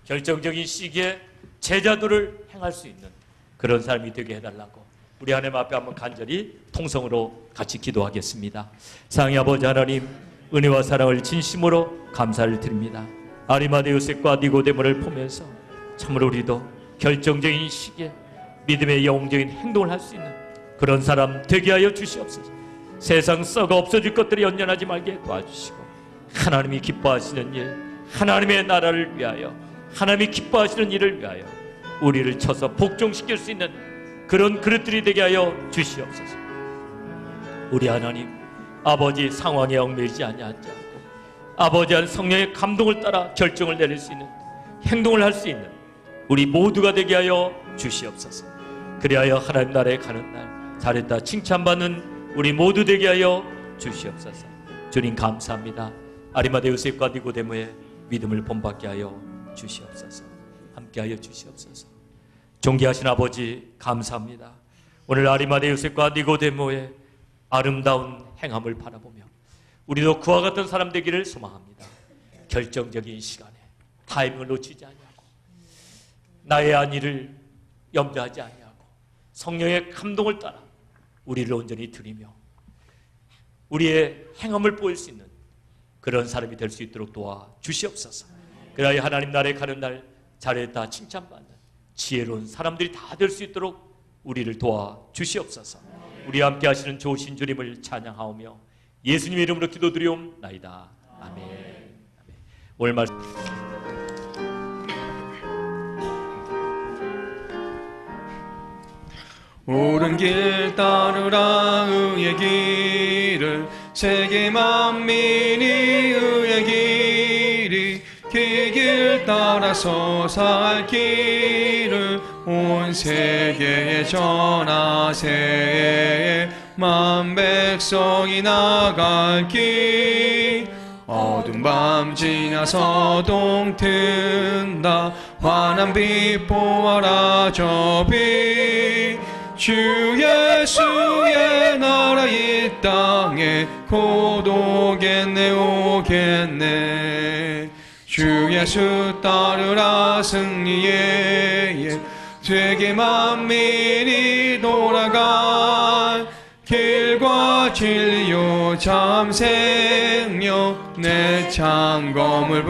결정적인 시기에 제자도를 행할 수 있는 그런 사람이 되게 해달라고 우리 하나님 앞에 한번 간절히 통성으로 같이 기도하겠습니다. 사랑의 아버지 하나님, 은혜와 사랑을 진심으로 감사를 드립니다. 아리마대 요셉과 니고데모를 보면서 참으로 우리도 결정적인 시기에 믿음의 영웅적인 행동을 할 수 있는 그런 사람 되게 하여 주시옵소서. 세상 썩어 없어질 것들이 연연하지 말게 도와주시고 하나님이 기뻐하시는 일, 하나님의 나라를 위하여, 하나님이 기뻐하시는 일을 위하여 우리를 쳐서 복종시킬 수 있는 그런 그릇들이 되게 하여 주시옵소서. 우리 하나님, 아버지 상황에 얽매이지 아니하지 않고 아버지한 성령의 감동을 따라 결정을 내릴 수 있는 행동을 할 수 있는 우리 모두가 되게 하여 주시옵소서. 그리하여 하나님 나라에 가는 날 잘했다 칭찬받는 우리 모두 되게 하여 주시옵소서. 주님 감사합니다. 아리마대 요셉과 니고데모의 믿음을 본받게 하여 주시옵소서. 함께 하여 주시옵소서. 존귀하신 아버지 감사합니다. 오늘 아리마대 요셉과 니고데모의 아름다운 행함을 바라보며 우리도 그와 같은 사람 되기를 소망합니다. 결정적인 시간에 타이밍을 놓치지 아니하고 나의 안위를 염려하지 아니하고 성령의 감동을 따라 우리를 온전히 드리며 우리의 행함을 보일 수 있는 그런 사람이 될 수 있도록 도와 주시옵소서. 그래야 하나님 나라에 가는 날 잘했다 칭찬받는 지혜로운 사람들이 다 될 수 있도록 우리를 도와 주시옵소서. 우리와 함께 하시는 좋으신 주님을 찬양하오며 예수님의 이름으로 기도드리옵나이다. 아멘. 아멘. 오늘 말씀
옳은 길 따르라 의의 길을 세계 만민이 의의 길이 그 길 따라서 살 길을 온 세계에 전하세. 만 백성이 나갈 길 어두운 밤 지나서 동튼다. 환한 빛 보아라 저 빛. 주 예수의 나라 이 땅에 곧 오겠네 오겠네. 주 예수 따르라 승리의 되게 만민이 돌아갈 길과 진리요 참 생명 내 창검을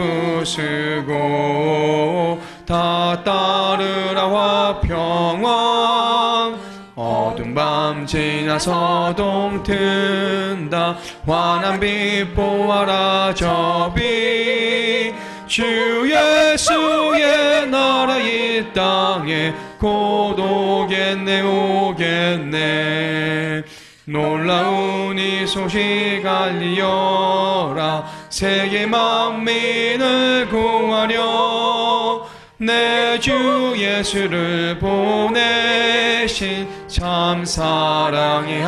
부수고 다 따르라 화평왕. 어두운 밤 지나서 동튼다. 환한 빛 보아라 저 빛. 주 예수의 나라 이 땅에 곧 오겠네 오겠네. 놀라운 이 소식 알리어라. 세계 만민을 구하려 내 주 예수를 보내신 참 사랑의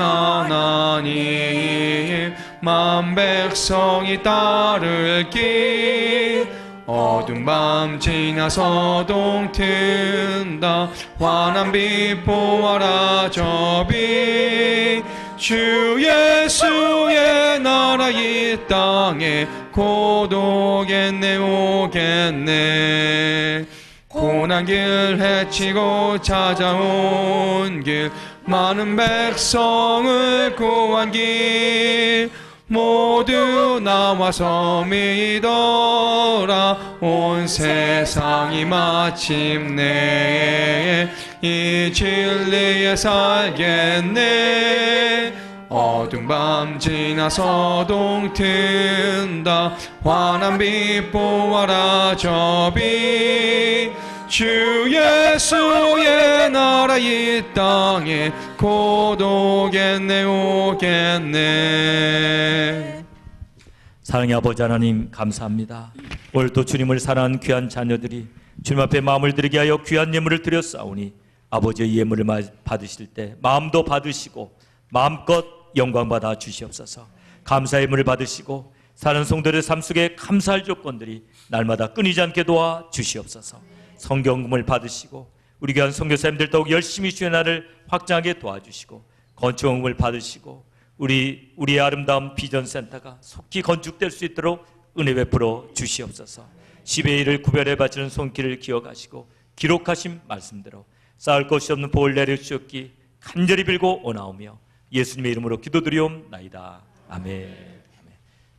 하나님. 만 백성이 따를 길 어두운 밤 지나서 동튼다. 환한 빛 보아라 저 빛. 주 예수의 나라 이 땅에 곧 오겠네 오겠네. 고난 길 헤치고 찾아온 길 많은 백성을 구한 길 모두 나와서 믿어라. 온 세상이 마침내 이 진리에 살겠네. 어두운 밤 지나서 동튼다. 환한 빛 보아라 저 빛. 주 예수의 나라 이 땅에 곧 오겠네 오겠네.
사랑의 아버지 하나님 감사합니다. 오늘도 주님을 사랑하는 귀한 자녀들이 주님 앞에 마음을 드리게 하여 귀한 예물을 드렸사오니 아버지의 예물을 받으실 때 마음도 받으시고 마음껏 영광 받아 주시옵소서. 감사의 예물을 받으시고 사는 성도들의 삶 속에 감사할 조건들이 날마다 끊이지 않게 도와 주시옵소서. 성경금을 받으시고 우리 귀한 선교사님들 더욱 열심히 주의 나라를 확장하게 도와주시고 건축금을 받으시고 우리의 아름다운 비전센터가 속히 건축될 수 있도록 은혜 베풀어 주시옵소서. 10의 1을 구별해 바치는 손길을 기억하시고 기록하신 말씀대로 쌓을 것이 없는 보을 내려주셨기 간절히 빌고 원하오며 예수님의 이름으로 기도드리옵나이다. 아멘.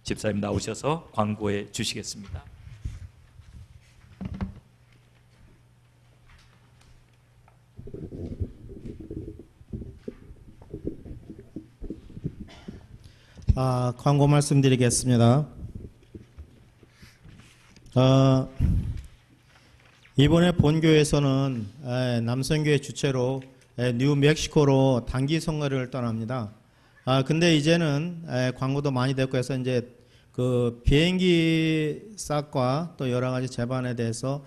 집사님 나오셔서 광고해 주시겠습니다.
광고 말씀드리겠습니다. 이번에 본교에서는 남선교회 주최로 뉴멕시코로 단기 선거를 떠납니다. 근데 이제는 광고도 많이 됐고 해서 이제 그 비행기 싹과 또 여러 가지 재반에 대해서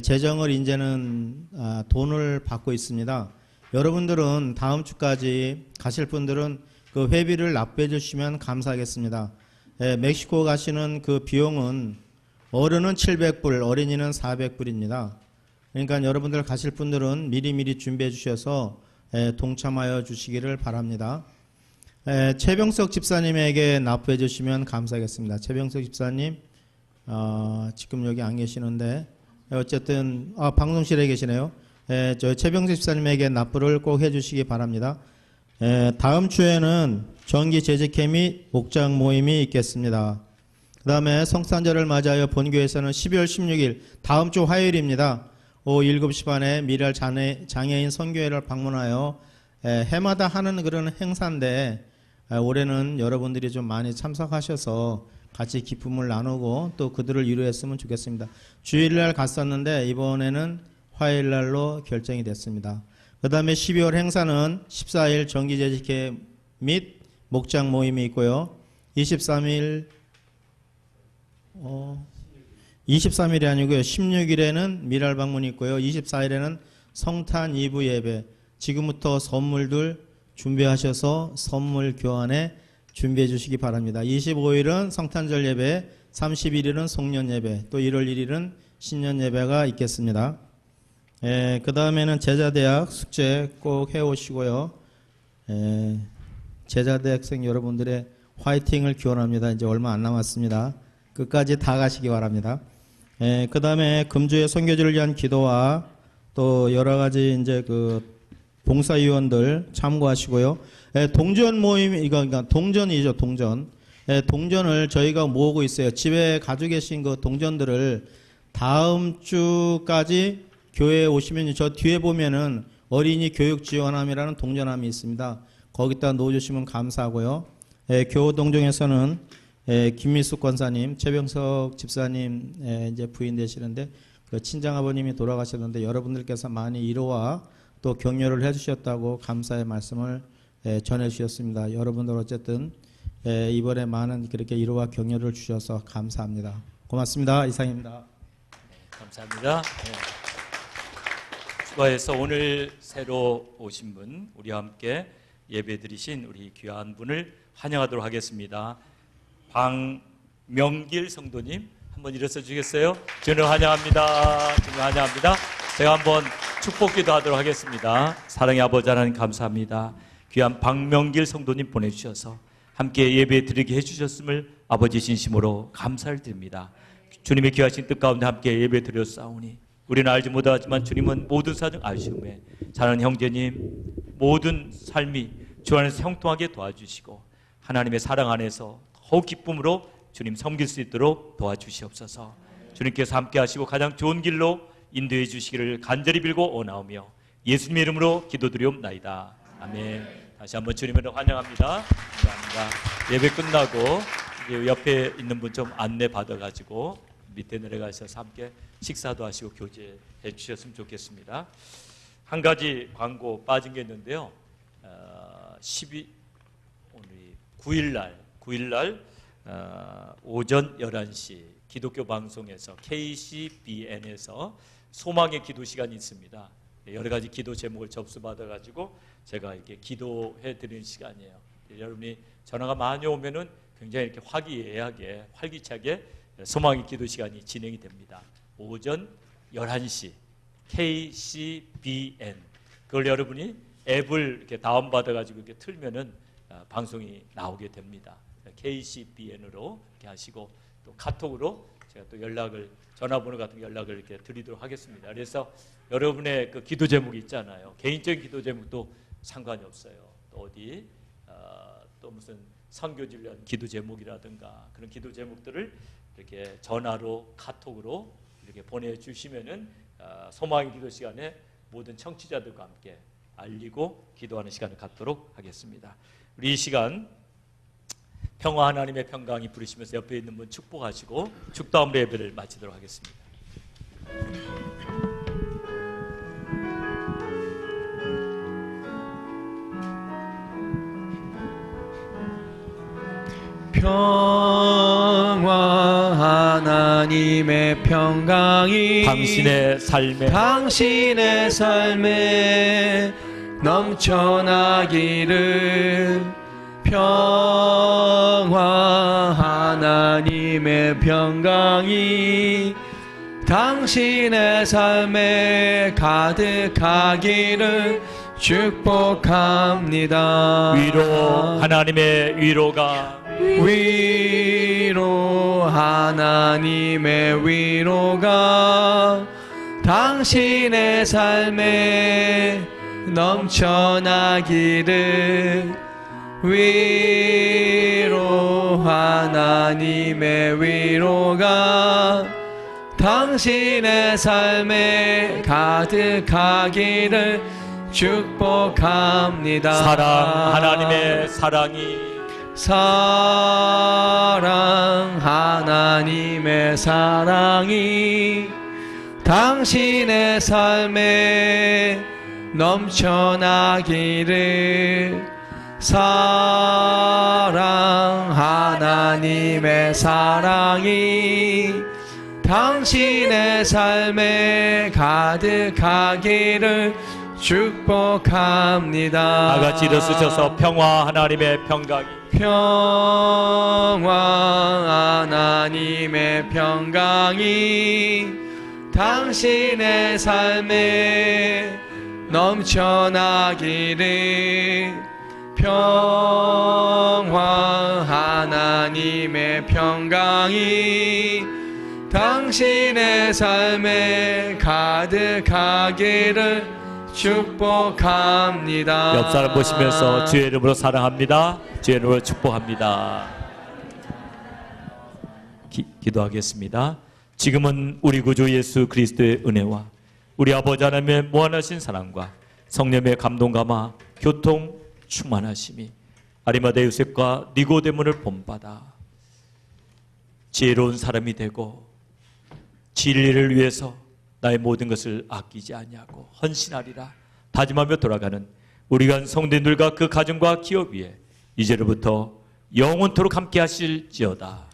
재정을 이제는 돈을 받고 있습니다. 여러분들은 다음 주까지 가실 분들은 그 회비를 납부해 주시면 감사하겠습니다. 멕시코 가시는 그 비용은 어른은 700불, 어린이는 400불입니다. 그러니까 여러분들 가실 분들은 미리미리 준비해 주셔서 동참하여 주시기를 바랍니다. 최병석 집사님에게 납부해 주시면 감사하겠습니다. 최병석 집사님 지금 여기 안 계시는데 어쨌든 방송실에 계시네요. 저 최병석 집사님에게 납부를 꼭 해주시기 바랍니다. 다음 주에는 정기 재직회 및 목장 모임이 있겠습니다. 그 다음에 성탄절을 맞이하여 본교에서는 12월 16일 다음 주 화요일입니다. 오후 7시 반에 미랄 장애인 선교회를 방문하여 해마다 하는 그런 행사인데 올해는 여러분들이 좀 많이 참석하셔서 같이 기쁨을 나누고 또 그들을 위로했으면 좋겠습니다. 주일날 갔었는데 이번에는 화요일날로 결정이 됐습니다. 그 다음에 12월 행사는 14일 정기재직회 및 목장 모임이 있고요. 23일이 아니고요. 16일에는 미랄 방문이 있고요. 24일에는 성탄 2부 예배. 지금부터 선물들 준비하셔서 선물 교환에 준비해 주시기 바랍니다. 25일은 성탄절 예배, 31일은 송년 예배, 또 1월 1일은 신년 예배가 있겠습니다. 그 다음에는 제자대학 숙제 꼭 해오시고요. 제자대학생 여러분들의 화이팅을 기원합니다. 이제 얼마 안 남았습니다. 끝까지 다 가시기 바랍니다. 그 다음에 금주의 선교지를 위한 기도와 또 여러 가지 이제 그 봉사위원들 참고하시고요. 동전 모임, 그러니까 동전이죠, 동전. 동전을 저희가 모으고 있어요. 집에 가지고 계신 그 동전들을 다음 주까지 교회에 오시면 저 뒤에 보면은 어린이 교육 지원함이라는 동전함이 있습니다. 거기다 놓아주시면 감사하고요. 교우동정에서는 김미숙 권사님, 최병석 집사님 이제 부인 되시는데 그 친정아버님이 돌아가셨는데 여러분들께서 많이 위로와 또 격려를 해주셨다고 감사의 말씀을 전해주셨습니다. 여러분들 어쨌든 이번에 많은 그렇게 위로와 격려를 주셔서 감사합니다. 고맙습니다. 이상입니다.
감사합니다. 추가해서 오늘 새로 오신 분, 우리와 함께 예배드리신 우리 귀한 분을 환영하도록 하겠습니다. 방명길 성도님 한번 일어서 주시겠어요? 주님 환영합니다. 주님 환영합니다. 제가 한번 축복기도 하도록 하겠습니다. 사랑의 아버지 하나님 감사합니다. 귀한 박명길 성도님 보내주셔서 함께 예배 드리게 해주셨음을 아버지 진심으로 감사를 드립니다. 주님의 귀하신 뜻 가운데 함께 예배 드렸사오니 우리는 알지 못하지만 주님은 모든 사정 아시오매 사랑하는 형제님 모든 삶이 주 안에서 형통하게 도와주시고 하나님의 사랑 안에서 더욱 기쁨으로 주님 섬길 수 있도록 도와주시옵소서. 주님께서 함께 하시고 가장 좋은 길로 인도해 주시기를 간절히 빌고 원하오며 예수님의 이름으로 기도드리옵나이다. 아멘. 다시 한번 주님을 환영합니다. 감사합니다. 예배 끝나고 이제 옆에 있는 분 좀 안내 받아가지고 밑에 내려가셔서 함께 식사도 하시고 교제해 주셨으면 좋겠습니다. 한 가지 광고 빠진 게 있는데요. 9일날 오전 11시 기독교 방송에서 KCBN에서 소망의 기도 시간이 있습니다. 여러 가지 기도 제목을 접수받아가지고 제가 이렇게 기도해 드리는 시간이에요. 여러분이 전화가 많이 오면은 굉장히 이렇게 화기애애하게 활기차게 소망의 기도 시간이 진행이 됩니다. 오전 11시 KCBN 그걸 여러분이 앱을 이렇게 다운받아가지고 이렇게 틀면은 방송이 나오게 됩니다. KCBN으로 이렇게 하시고 또 카톡으로 제가 또 연락을 전화번호 같은 연락을 이렇게 드리도록 하겠습니다. 그래서 여러분의 그 기도 제목이 있잖아요. 개인적인 기도 제목도 상관이 없어요. 또 어디 또 무슨 선교지를 위한 기도 제목이라든가 그런 기도 제목들을 이렇게 전화로 카톡으로 이렇게 보내주시면은 소망의 기도 시간에 모든 청취자들과 함께 알리고 기도하는 시간을 갖도록 하겠습니다. 우리 이 시간 평화 하나님의 평강이 부르시면서 옆에 있는 분 축복하시고 축도함으로 예배를 마치도록 하겠습니다.
평화 하나님의 평강이
당신의 삶에 넘쳐나기를 평화 하나님의 평강이 당신의 삶에 가득하기를 축복합니다. 위로 하나님의 위로가
하나님의 위로가 당신의 삶에 넘쳐나기를 하나님의 위로가 당신의 삶에 가득하기를 축복합니다.
하나님의
하나님의 사랑이 당신의 삶에 넘쳐나기를 하나님의 사랑이 당신의 삶에 가득하기를 축복합니다.
다 같이 일어서셔서 평화 하나님의 평강이
하나님의 평강이 당신의 삶에 넘쳐나기를 하나님의 평강이 당신의 삶에 가득하기를 축복합니다.
옆 사람 보시면서 주의 이름으로 사랑합니다. 주의 이름으로 축복합니다. 기도하겠습니다. 지금은 우리 구주 예수 그리스도의 은혜와 우리 아버지 하나님의 무한하신 사랑과 성령의 감동감화 교통 충만하심이 아리마대 요셉과 니고데모를 본받아 지혜로운 사람이 되고 진리를 위해서 나의 모든 것을 아끼지 아니하고 헌신하리라 다짐하며 돌아가는 우리 간 성도들과 그 가정과 기업 위에 이제로부터 영원토록 함께 하실지어다.